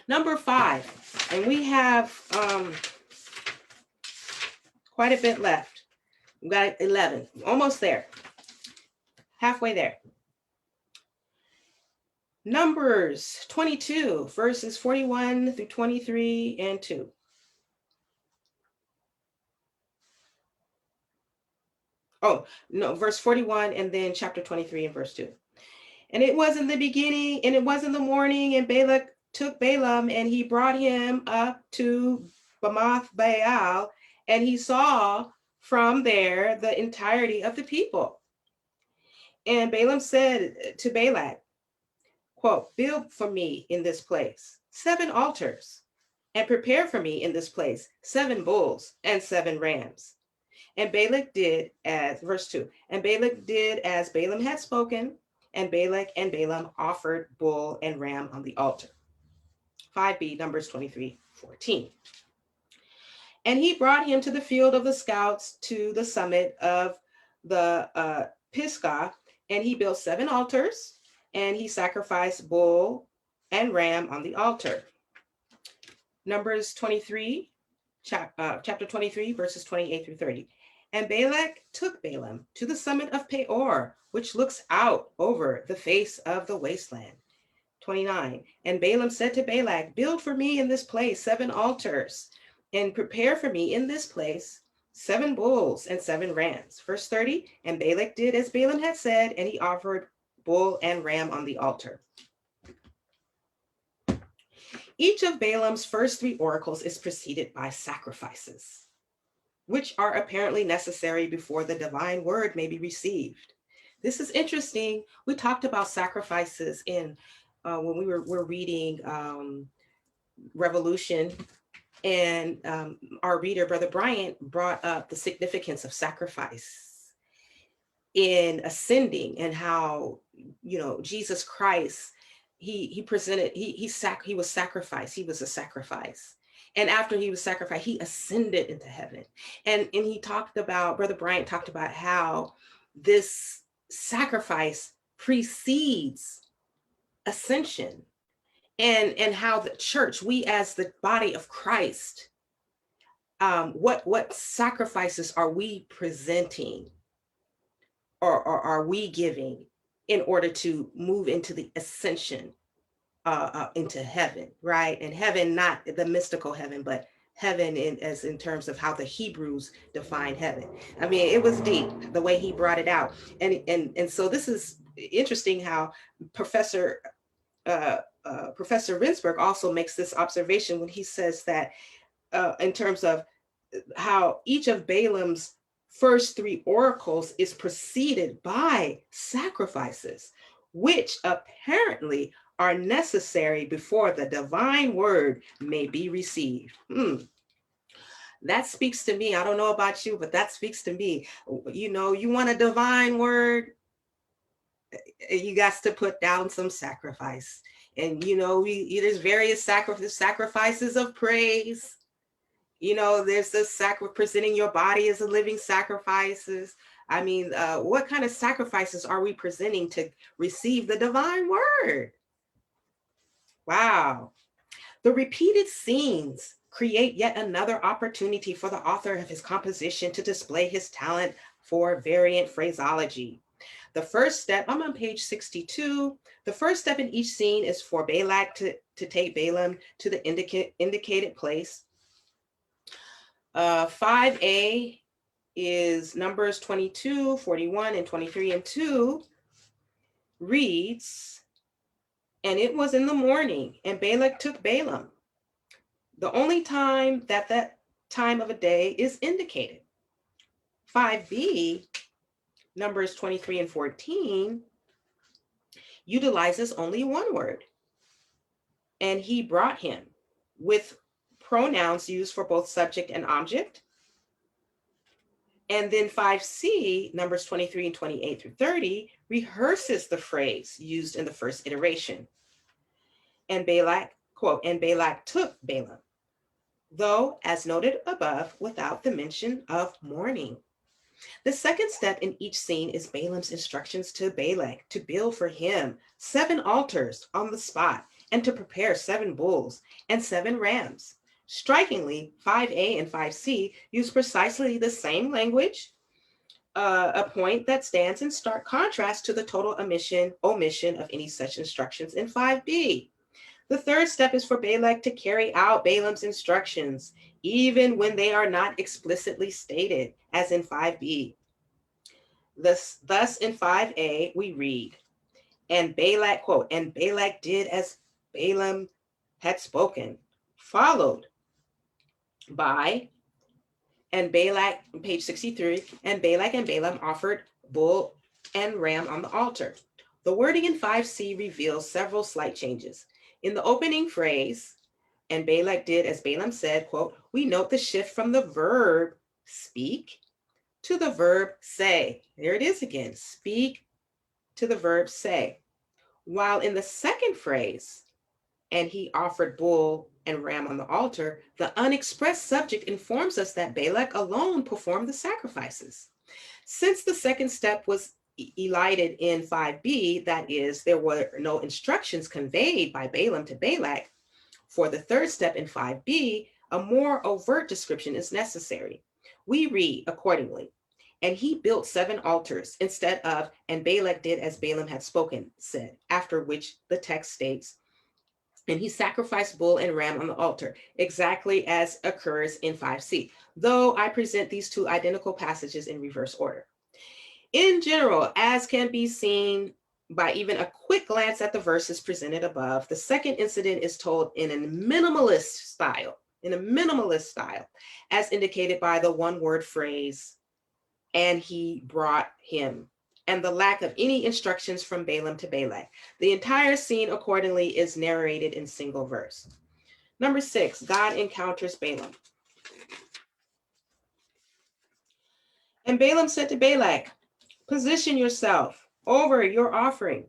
Number 5, and we have quite a bit left. We've got 11, almost there, halfway there. Numbers 22, verses 41 through 23 and 2. Oh, no, verse 41 and then chapter 23 and verse 2. And it was in the beginning, and it was in the morning, and Balak took Balaam, and he brought him up to Bamoth Baal, and he saw from there the entirety of the people. And Balaam said to Balak, quote, build for me in this place 7 altars, and prepare for me in this place 7 bulls and 7 rams. And Balak did as, verse 2, and Balak did as Balaam had spoken, and Balak and Balaam offered bull and ram on the altar. 5b, Numbers 23:14. And he brought him to the field of the scouts to the summit of the Pisgah, and he built 7 altars, and he sacrificed bull and ram on the altar. Numbers 23, chapter 23, verses 28 through 30. And Balak took Balaam to the summit of Peor, which looks out over the face of the wasteland. 29. And Balaam said to Balak, build for me in this place 7 altars, and prepare for me in this place 7 bulls and 7 rams. Verse 30. And Balak did as Balaam had said, and he offered bull and ram on the altar. Each of Balaam's first 3 oracles is preceded by sacrifices, which are apparently necessary before the divine word may be received. This is interesting. We talked about sacrifices in when we were reading Revolution, and our reader, Brother Bryant, brought up the significance of sacrifice in ascending, and how, you know, Jesus Christ, he presented, he was sacrificed. He was a sacrifice. And after he was sacrificed, he ascended into heaven. And he talked about, Brother Bryant talked about how this sacrifice precedes ascension, and how the church, we as the body of Christ, what sacrifices are we presenting, or are we giving in order to move into the ascension into heaven, right? And heaven, not the mystical heaven, but heaven in terms of how the Hebrews define heaven. I mean, it was deep the way he brought it out, and so this is interesting how Professor Rendsburg also makes this observation when he says that in terms of how each of Balaam's first 3 oracles is preceded by sacrifices, which apparently are necessary before the divine word may be received. That speaks to me. I don't know about you, but that speaks to me. You know, you want a divine word, you got to put down some sacrifice. And, you know, there's various sacrifices of praise. You know, there's the presenting your body as a living sacrifices. I mean, what kind of sacrifices are we presenting to receive the divine word? Wow. The repeated scenes create yet another opportunity for the author of his composition to display his talent for variant phraseology. The first step, I'm on page 62. The first step in each scene is for Balak to take Balaam to the indicated place. 5a is Numbers 22, 41, and 23 and 2 reads, and it was in the morning, and Balak took Balaam. The only time that time of a day is indicated. 5b, Numbers 23 and 14, utilizes only one word. And he brought him, with pronouns used for both subject and object. And then 5c, Numbers 23 and 28 through 30, rehearses the phrase used in the first iteration. And Balak, quote, and Balak took Balaam, though, as noted above, without the mention of mourning. The second step in each scene is Balaam's instructions to Balak to build for him 7 altars on the spot and to prepare 7 bulls and 7 rams. Strikingly, 5a and 5c use precisely the same language, a point that stands in stark contrast to the total omission of any such instructions in 5b. The third step is for Balak to carry out Balaam's instructions, even when they are not explicitly stated, as in 5b. Thus in 5a, we read, and Balak, quote, and Balak did as Balaam had spoken, followed by, and Balak, page 63, and Balaam offered bull and ram on the altar. The wording in 5c reveals several slight changes. In the opening phrase, and Balak did as Balaam said, quote, we note the shift from the verb speak to the verb say. There it is again, speak to the verb say. While in the second phrase, and he offered bull and ram on the altar, the unexpressed subject informs us that Balak alone performed the sacrifices. Since the second step was elided in 5b, that is, there were no instructions conveyed by Balaam to Balak, for the third step in 5b, a more overt description is necessary. We read accordingly, and he built 7 altars instead of, and Balak did as Balaam had spoken, said, after which the text states, and he sacrificed bull and ram on the altar, exactly as occurs in 5c, though I present these 2 identical passages in reverse order. In general, as can be seen by even a quick glance at the verses presented above, the second incident is told in a minimalist style, as indicated by the one-word phrase, and he brought him, and the lack of any instructions from Balaam to Balak. The entire scene accordingly is narrated in single verse. Number 6, God encounters Balaam. And Balaam said to Balak, position yourself over your offering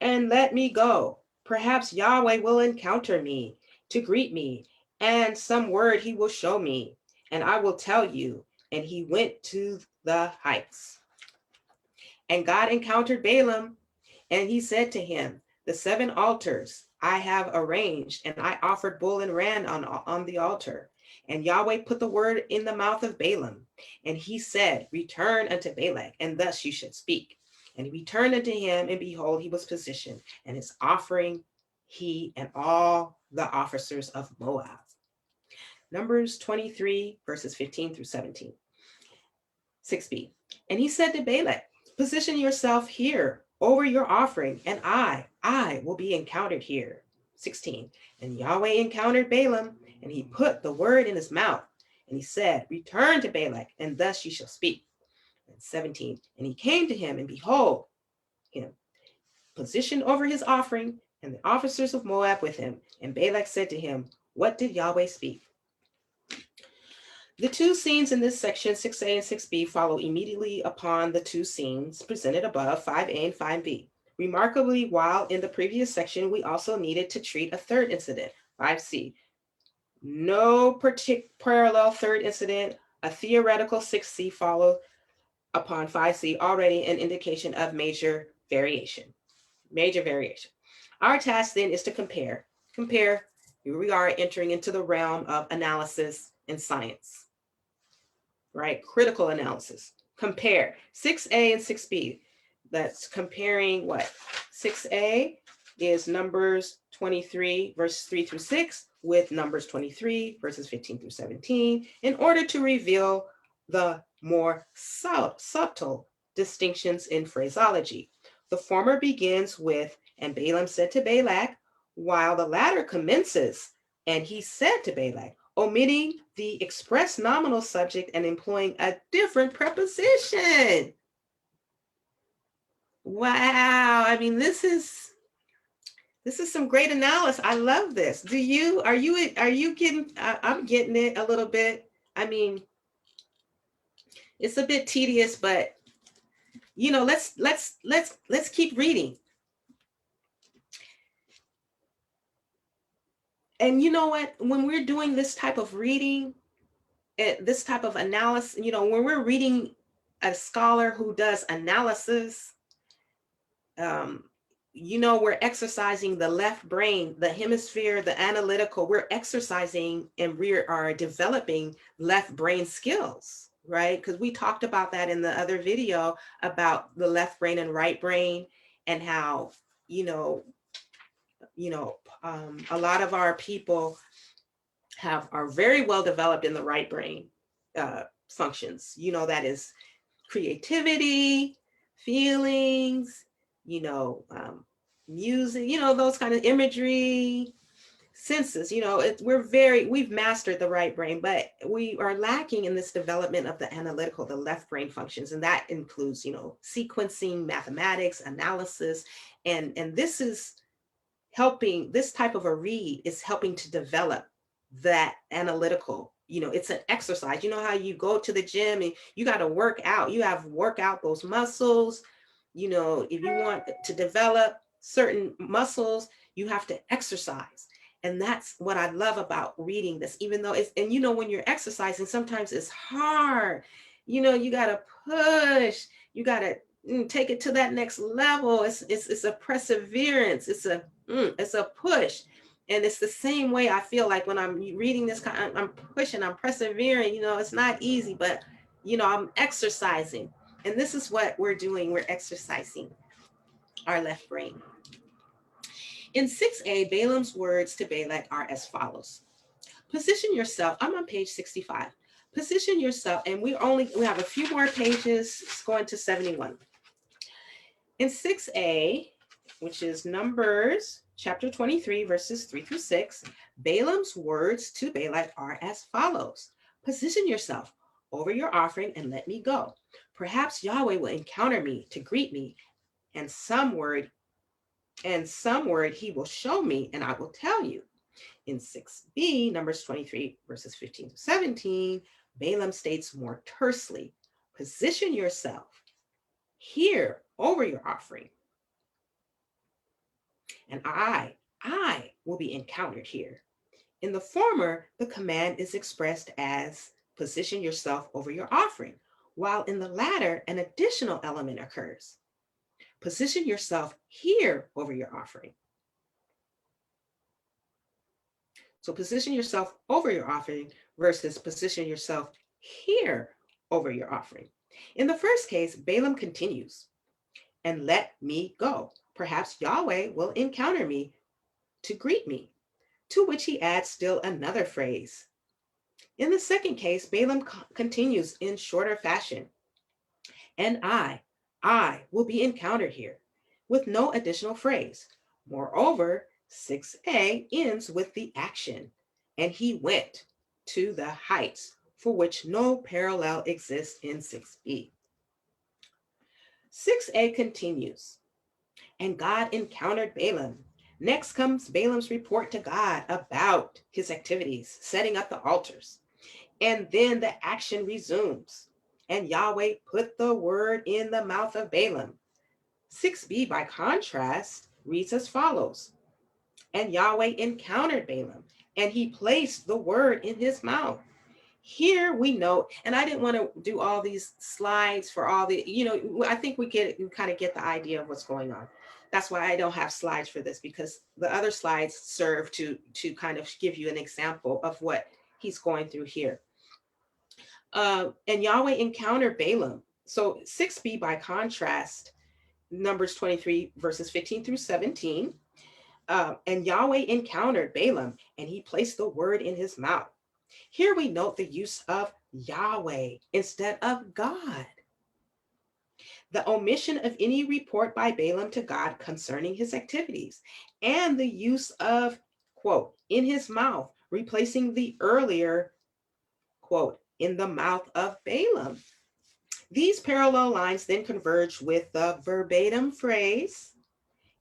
and let me go. Perhaps Yahweh will encounter me to greet me, and some word he will show me, and I will tell you. And he went to the heights. And God encountered Balaam, and he said to him, the 7 altars I have arranged, and I offered bull and ram on the altar. And Yahweh put the word in the mouth of Balaam, and he said, return unto Balak, and thus you should speak. And he returned unto him, and behold, he was positioned, and his offering, he and all the officers of Moab. Numbers 23, verses 15 through 17. 6b. And he said to Balak, position yourself here over your offering, and I will be encountered here. 16. And Yahweh encountered Balaam, and he put the word in his mouth, and he said, return to Balak, and thus you shall speak. And 17. And he came to him, and behold, him positioned over his offering, and the officers of Moab with him. And Balak said to him, what did Yahweh speak? The 2 scenes in this section, 6a and 6b, follow immediately upon the 2 scenes presented above, 5a and 5b. Remarkably, while in the previous section, we also needed to treat a third incident, 5c. No parallel third incident, a theoretical 6c followed upon 5c, already an indication of major variation. Our task then is to compare. Here we are entering into the realm of analysis and science, right? Critical analysis. Compare 6a and 6b. That's comparing what? 6a is Numbers 23, verses 3 through 6, with Numbers 23, verses 15 through 17, in order to reveal the more subtle distinctions in phraseology. The former begins with, and Balaam said to Balak, while the latter commences, and he said to Balak, omitting the express nominal subject and employing a different preposition. Wow, I mean, this is some great analysis. I love this. Are you getting, I'm getting it a little bit. I mean, it's a bit tedious, but you know, let's keep reading. And you know what, when we're doing this type of reading, this type of analysis, you know, when we're reading a scholar who does analysis, we're exercising the left brain, the hemisphere, the analytical. We're exercising and we are developing left brain skills, right? Because we talked about that in the other video about the left brain and right brain, and how, you know, a lot of our people are very well developed in the right brain functions. That is creativity, feelings, music, those kind of imagery, senses. We've mastered the right brain, but we are lacking in this development of the analytical, the left brain functions. And that includes, sequencing, mathematics, analysis. And this type of a read is helping to develop that analytical. It's an exercise. You know how you go to the gym and you got to work out, work out those muscles. If you want to develop certain muscles, you have to exercise. And that's what I love about reading this, even though when you're exercising, sometimes it's hard. You got to push, you got to take it to that next level. It's a perseverance. It's a push. And it's the same way I feel like when I'm reading this, I'm pushing, I'm persevering. It's not easy, but I'm exercising. And this is what we're doing. We're exercising our left brain. In 6a, Balaam's words to Balak are as follows. Position yourself. I'm on page 65. Position yourself, and we have a few more pages. It's going to 71. In 6a, which is Numbers chapter 23, verses 3 through 6, Balaam's words to Balak are as follows. Position yourself over your offering and let me go. Perhaps Yahweh will encounter me to greet me, and some word he will show me, and I will tell you. In 6b, Numbers 23, verses 15 to 17, Balaam states more tersely, position yourself here over your offering, and I will be encountered here. In the former, the command is expressed as position yourself over your offering, while in the latter, an additional element occurs. Position yourself here over your offering. So position yourself over your offering versus position yourself here over your offering. In the first case, Balaam continues, and let me go. Perhaps Yahweh will encounter me to greet me, to which he adds still another phrase. In the second case, Balaam continues in shorter fashion, and I will be encountered here, with no additional phrase. Moreover, 6a ends with the action, and he went to the heights, for which no parallel exists in 6b. 6a continues, and God encountered Balaam. Next comes Balaam's report to God about his activities, setting up the altars. And then the action resumes. And Yahweh put the word in the mouth of Balaam. 6b, by contrast, reads as follows. And Yahweh encountered Balaam, and he placed the word in his mouth. Here we note, and I didn't want to do all these slides for all the, I think we kind of get the idea of what's going on. That's why I don't have slides for this, because the other slides serve to kind of give you an example of what he's going through here. And Yahweh encountered Balaam. So 6b, by contrast, Numbers 23, verses 15 through 17. And Yahweh encountered Balaam, and he placed the word in his mouth. Here we note the use of Yahweh instead of God. The omission of any report by Balaam to God concerning his activities, and the use of, quote, in his mouth, replacing the earlier, quote, in the mouth of Balaam. These parallel lines then converge with the verbatim phrase,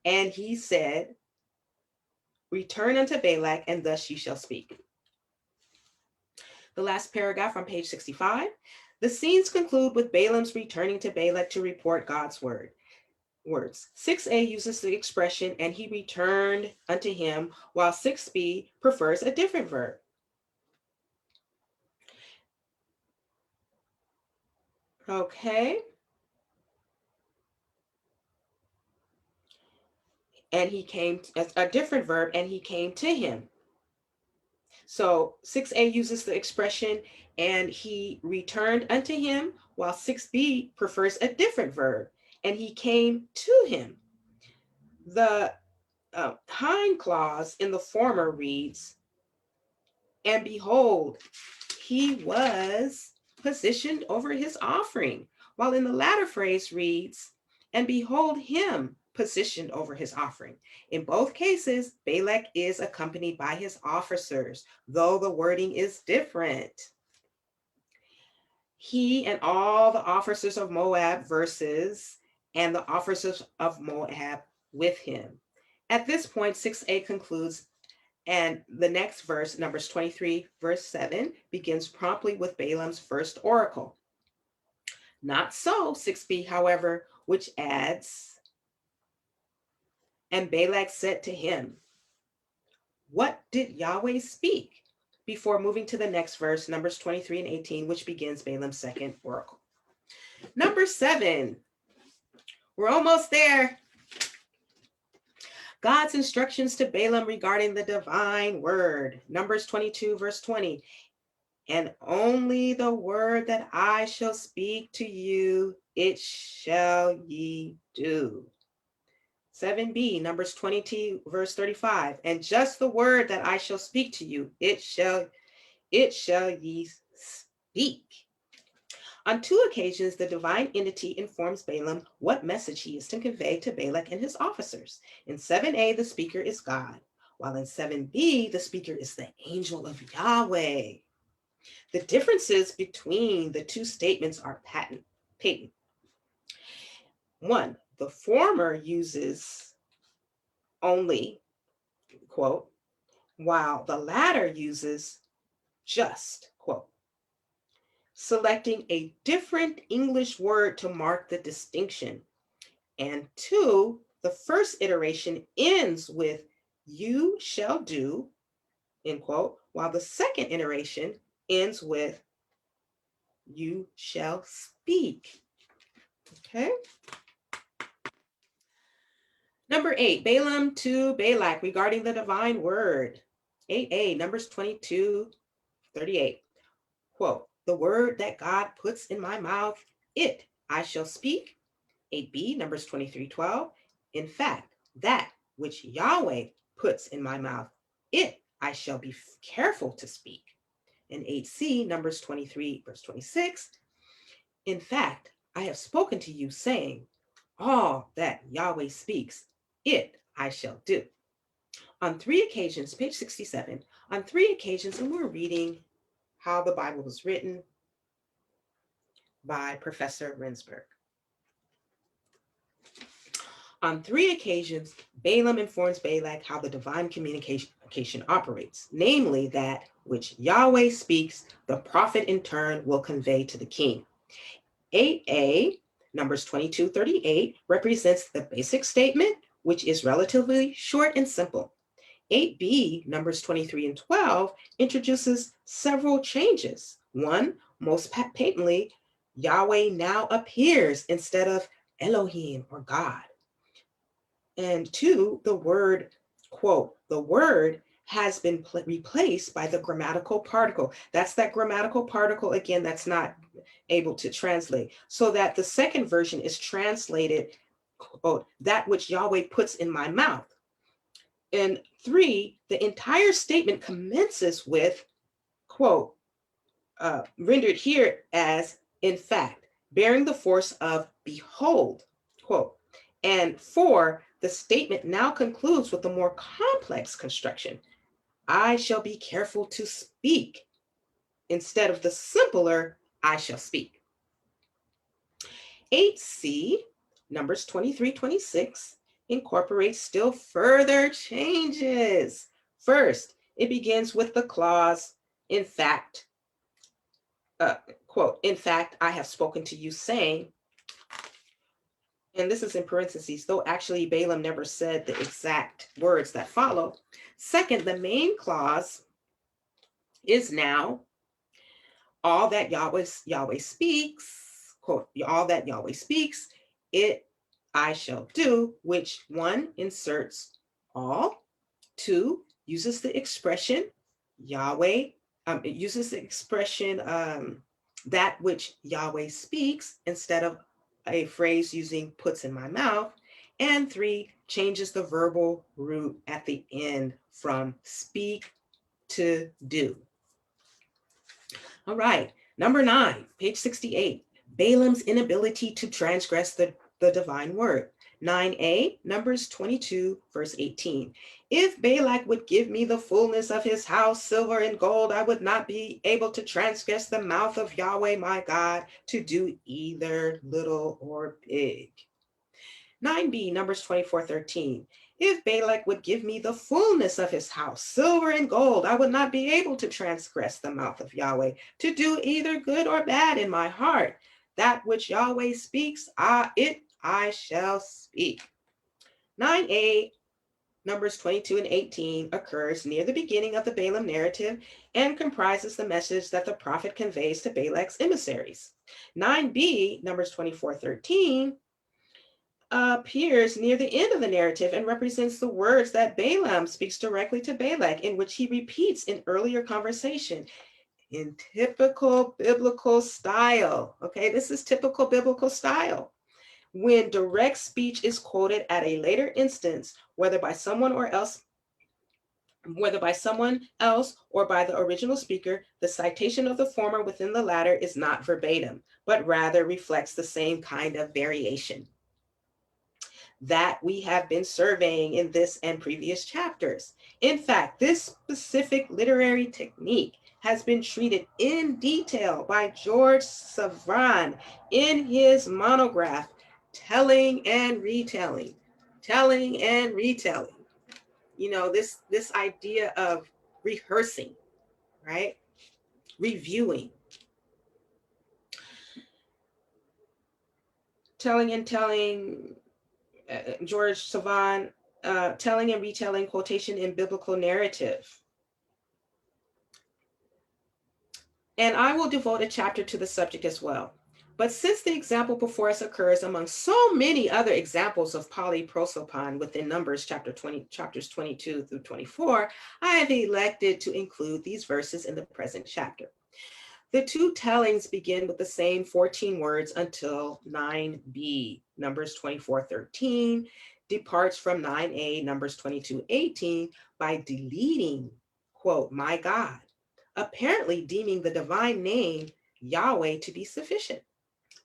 and he said, return unto Balak, and thus ye shall speak. The last paragraph on page 65. The scenes conclude with Balaam's returning to Balak to report God's words. 6a uses the expression, and he returned unto him, while 6b prefers a different verb. Okay. and he came, a different verb, and he came to him. So 6a uses the expression, and he returned unto him, while 6b prefers a different verb, and he came to him. The hind clause in the former reads, and behold, he was positioned over his offering, while in the latter phrase reads, and behold him positioned over his offering. In both cases, Balak is accompanied by his officers, though the wording is different. He and all the officers of Moab versus, and the officers of Moab with him. At this point, 6a concludes, and the next verse, Numbers 23, verse 7, begins promptly with Balaam's first oracle. Not so, 6b, however, which adds, and Balak said to him, what did Yahweh speak? Before moving to the next verse, Numbers 23 and 18, which begins Balaam's second oracle. Number 7, we're almost there. God's instructions to Balaam regarding the divine word. Numbers 22, verse 20. And only the word that I shall speak to you, it shall ye do. 7b, Numbers 22, verse 35. And just the word that I shall speak to you, it shall ye speak. On 2 occasions, the divine entity informs Balaam what message he is to convey to Balak and his officers. In 7a, the speaker is God, while in 7b, the speaker is the angel of Yahweh. The differences between the two statements are patent. 1, the former uses only, quote, while the latter uses just, quote, selecting a different English word to mark the distinction. And 2, the first iteration ends with you shall do, end quote, while the second iteration ends with you shall speak. Okay. Number 8, Balaam to Balak regarding the divine word. 8a, Numbers 22, 38. Quote, the word that God puts in my mouth, it I shall speak. 8b, Numbers 23, 12. In fact, that which Yahweh puts in my mouth, it I shall be careful to speak. And 8c, Numbers 23, verse 26. In fact, I have spoken to you, saying, all that Yahweh speaks, it I shall do. On 3 occasions, page 67, on 3 occasions, and we're reading How the Bible Was Written by Professor Rendsburg. On 3 occasions, Balaam informs Balak how the divine communication operates, namely that which Yahweh speaks, the prophet in turn will convey to the king. 8a, Numbers 22, 38, represents the basic statement, which is relatively short and simple. 8b, Numbers 23 and 12, introduces several changes. 1, most patently, Yahweh now appears instead of Elohim or God. And 2, the word, quote, the word has been replaced by the grammatical particle. That's that grammatical particle, again, that's not able to translate. So that the second version is translated, quote, that which Yahweh puts in my mouth. And 3, the entire statement commences with, quote, rendered here as, in fact, bearing the force of behold, quote. And 4, the statement now concludes with a more complex construction. I shall be careful to speak, instead of the simpler, I shall speak. 8c, Numbers 23, 26, incorporates still further changes. First, it begins with the clause, in fact, quote, in fact, I have spoken to you, saying, and this is in parentheses, though actually Balaam never said the exact words that follow. Second, the main clause is now all that Yahweh speaks, quote, all that Yahweh speaks, it I shall do, which 1 inserts all, 2 uses the expression Yahweh, it uses the expression that which Yahweh speaks instead of a phrase using puts in my mouth, and 3 changes the verbal root at the end from speak to do. All right, number 9, page 68, Balaam's inability to transgress the divine word. 9a, Numbers 22, verse 18. If Balak would give me the fullness of his house, silver and gold, I would not be able to transgress the mouth of Yahweh my God to do either little or big. 9b, Numbers 24:13. If Balak would give me the fullness of his house, silver and gold, I would not be able to transgress the mouth of Yahweh to do either good or bad in my heart. That which Yahweh speaks, I shall speak. 9a, Numbers 22 and 18 occurs near the beginning of the Balaam narrative and comprises the message that the prophet conveys to Balak's emissaries. 9b, Numbers 24:13, appears near the end of the narrative and represents the words that Balaam speaks directly to Balak, in which he repeats an earlier conversation in typical biblical style. Okay, this is typical biblical style. When direct speech is quoted at a later instance, whether by someone else or by the original speaker, the citation of the former within the latter is not verbatim, but rather reflects the same kind of variation that we have been surveying in this and previous chapters. In fact, this specific literary technique has been treated in detail by George Savran in his monograph, Telling and Retelling. Telling and Retelling. You know, this idea of rehearsing, right? Reviewing. Telling and Telling, George Savant, Telling and Retelling, quotation in biblical narrative. And I will devote a chapter to the subject as well. But since the example before us occurs among so many other examples of polyprosopon within Numbers chapters 22 through 24, I have elected to include these verses in the present chapter. The two tellings begin with the same 14 words until 9b, Numbers 24:13, departs from 9a, Numbers 22:18, by deleting, quote, my God, apparently deeming the divine name Yahweh to be sufficient.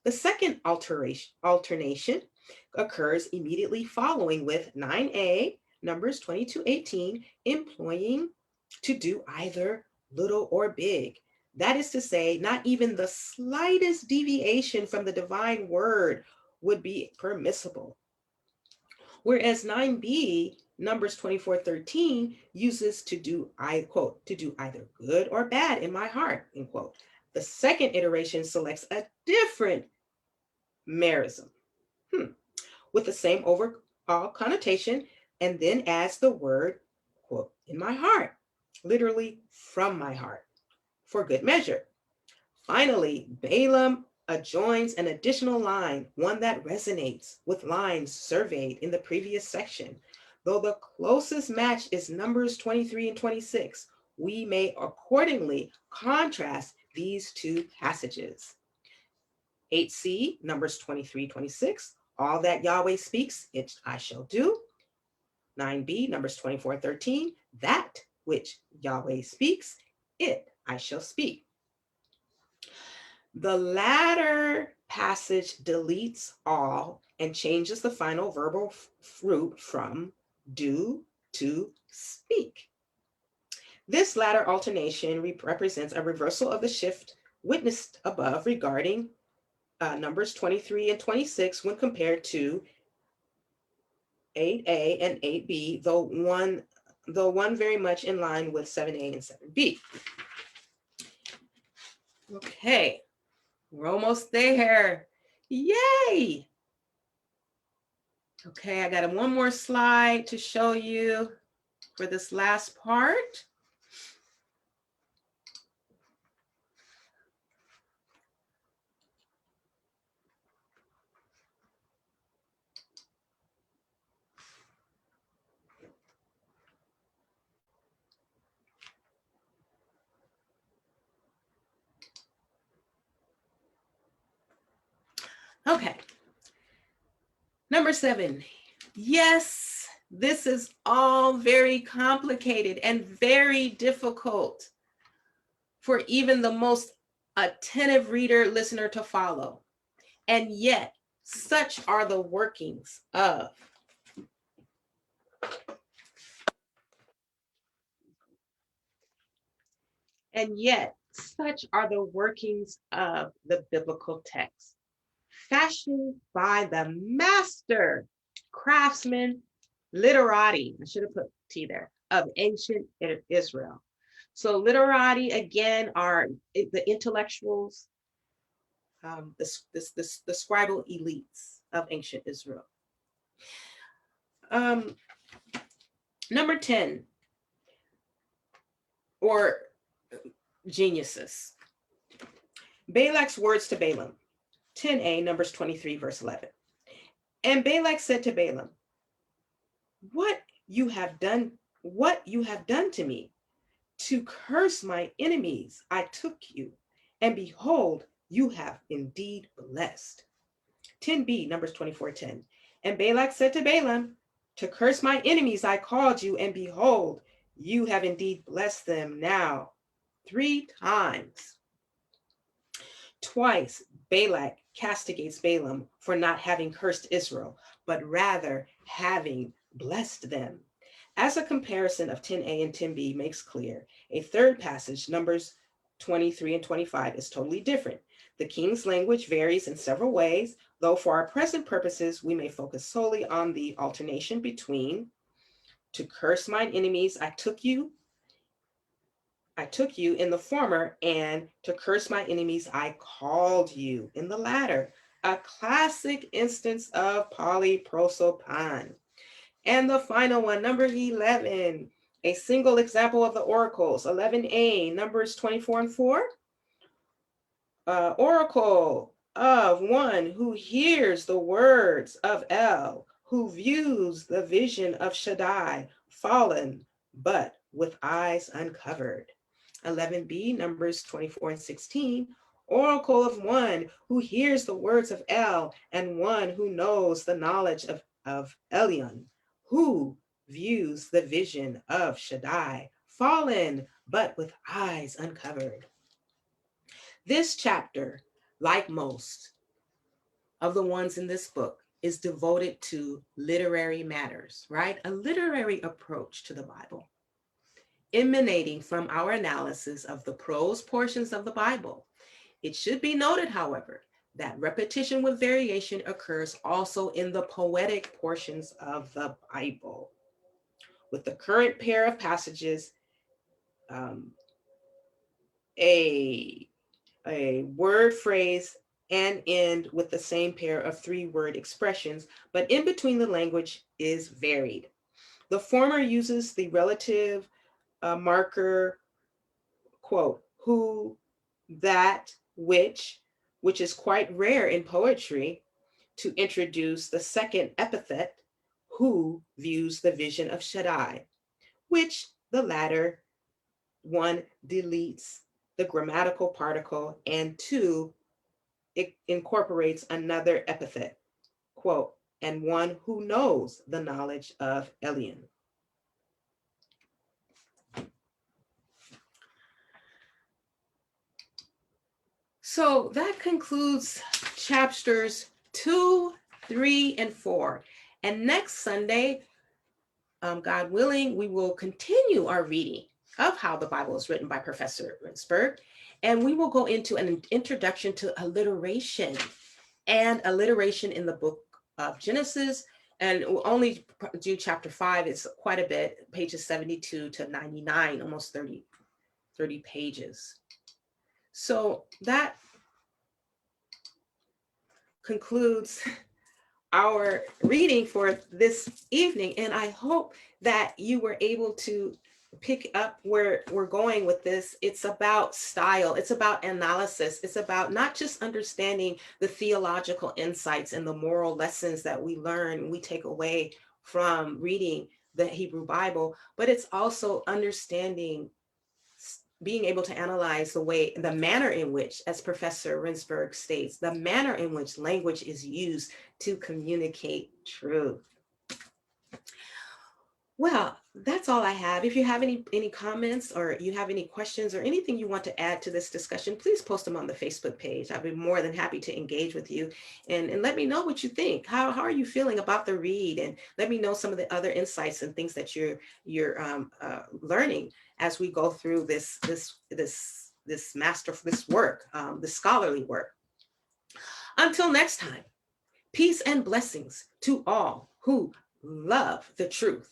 The second alternation occurs immediately following with 9a, Numbers 22:18, employing to do either little or big. That is to say, not even the slightest deviation from the divine word would be permissible. Whereas 9b, Numbers 24:13, uses to do, I quote, to do either good or bad in my heart, end quote. The second iteration selects a different merism with the same overall connotation and then adds the word, quote, in my heart, literally from my heart, for good measure. Finally, Balaam adjoins an additional line, one that resonates with lines surveyed in the previous section. Though the closest match is Numbers 23 and 26, we may accordingly contrast these two passages. 8c, Numbers 23:26, all that Yahweh speaks, it I shall do. 9b, Numbers 24:13, that which Yahweh speaks, it I shall speak. The latter passage deletes all and changes the final verbal root from do to speak. This latter alternation represents a reversal of the shift witnessed above regarding Numbers 23 and 26 when compared to 8a and 8b, though one very much in line with 7a and 7b. Okay, we're almost there. Yay! Okay, I got one more slide to show you for this last part. Okay. Number 7. Yes, this is all very complicated and very difficult for even the most attentive reader, listener to follow. And yet, such are the workings of. And yet, such are the workings of the biblical text, fashioned by the master craftsman, literati, I should have put T there, of ancient Israel. So literati, again, are the intellectuals, the scribal elites of ancient Israel. Number 10, or geniuses. Balak's words to Balaam, 10a, Numbers 23, verse 11. And Balak said to Balaam, what you have done to me, to curse my enemies, I took you, and behold, you have indeed blessed. 10b, Numbers 24:10. And Balak said to Balaam, to curse my enemies I called you, and behold, you have indeed blessed them now 3 times. Twice Balak castigates Balaam for not having cursed Israel, but rather having blessed them. As a comparison of 10a and 10b makes clear, a third passage, Numbers 23 and 25, is totally different. The king's language varies in several ways, though for our present purposes, we may focus solely on the alternation between to curse mine enemies, I took you in the former, and to curse my enemies, I called you in the latter. A classic instance of polyprosopan. And the final one, number 11, a single example of the oracles, 11a, Numbers 24 and 4. Oracle of one who hears the words of El, who views the vision of Shaddai, fallen, but with eyes uncovered. 11b, Numbers 24 and 16, oracle of one who hears the words of El, and one who knows the knowledge of Elyon, who views the vision of Shaddai, fallen, but with eyes uncovered. This chapter, like most of the ones in this book, is devoted to literary matters, right? A literary approach to the Bible, emanating from our analysis of the prose portions of the Bible. It should be noted, however, that repetition with variation occurs also in the poetic portions of the Bible. With the current pair of passages, a word phrase and end with the same pair of 3-word expressions, but in between the language is varied. The former uses the relative marker, quote, who, that, which is quite rare in poetry, to introduce the second epithet, who views the vision of Shaddai, which the latter one deletes the grammatical particle, and 2, it incorporates another epithet, quote, and one who knows the knowledge of Elyon. So that concludes chapters 2, 3, and 4. And next Sunday, God willing, we will continue our reading of How the Bible is Written by Professor Rendsburg. And we will go into an introduction to alliteration and alliteration in the book of Genesis. And we'll only do chapter 5. It's quite a bit, pages 72 to 99, almost 30 pages. So that concludes our reading for this evening. And I hope that you were able to pick up where we're going with this. It's about style. It's about analysis. It's about not just understanding the theological insights and the moral lessons that we learn, we take away from reading the Hebrew Bible, but it's also understanding being able to analyze the manner in which, as Professor Rendsburg states, the manner in which language is used to communicate truth. Well, that's all I have. If you have any comments or you have any questions or anything you want to add to this discussion, please post them on the Facebook page. I'd be more than happy to engage with you and let me know what you think. How are you feeling about the read? And let me know some of the other insights and things that you're learning as we go through this work, this scholarly work. Until next time, peace and blessings to all who love the truth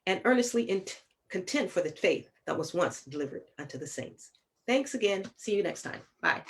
and earnestly contend for the faith that was once delivered unto the saints. Thanks again. See you next time. Bye.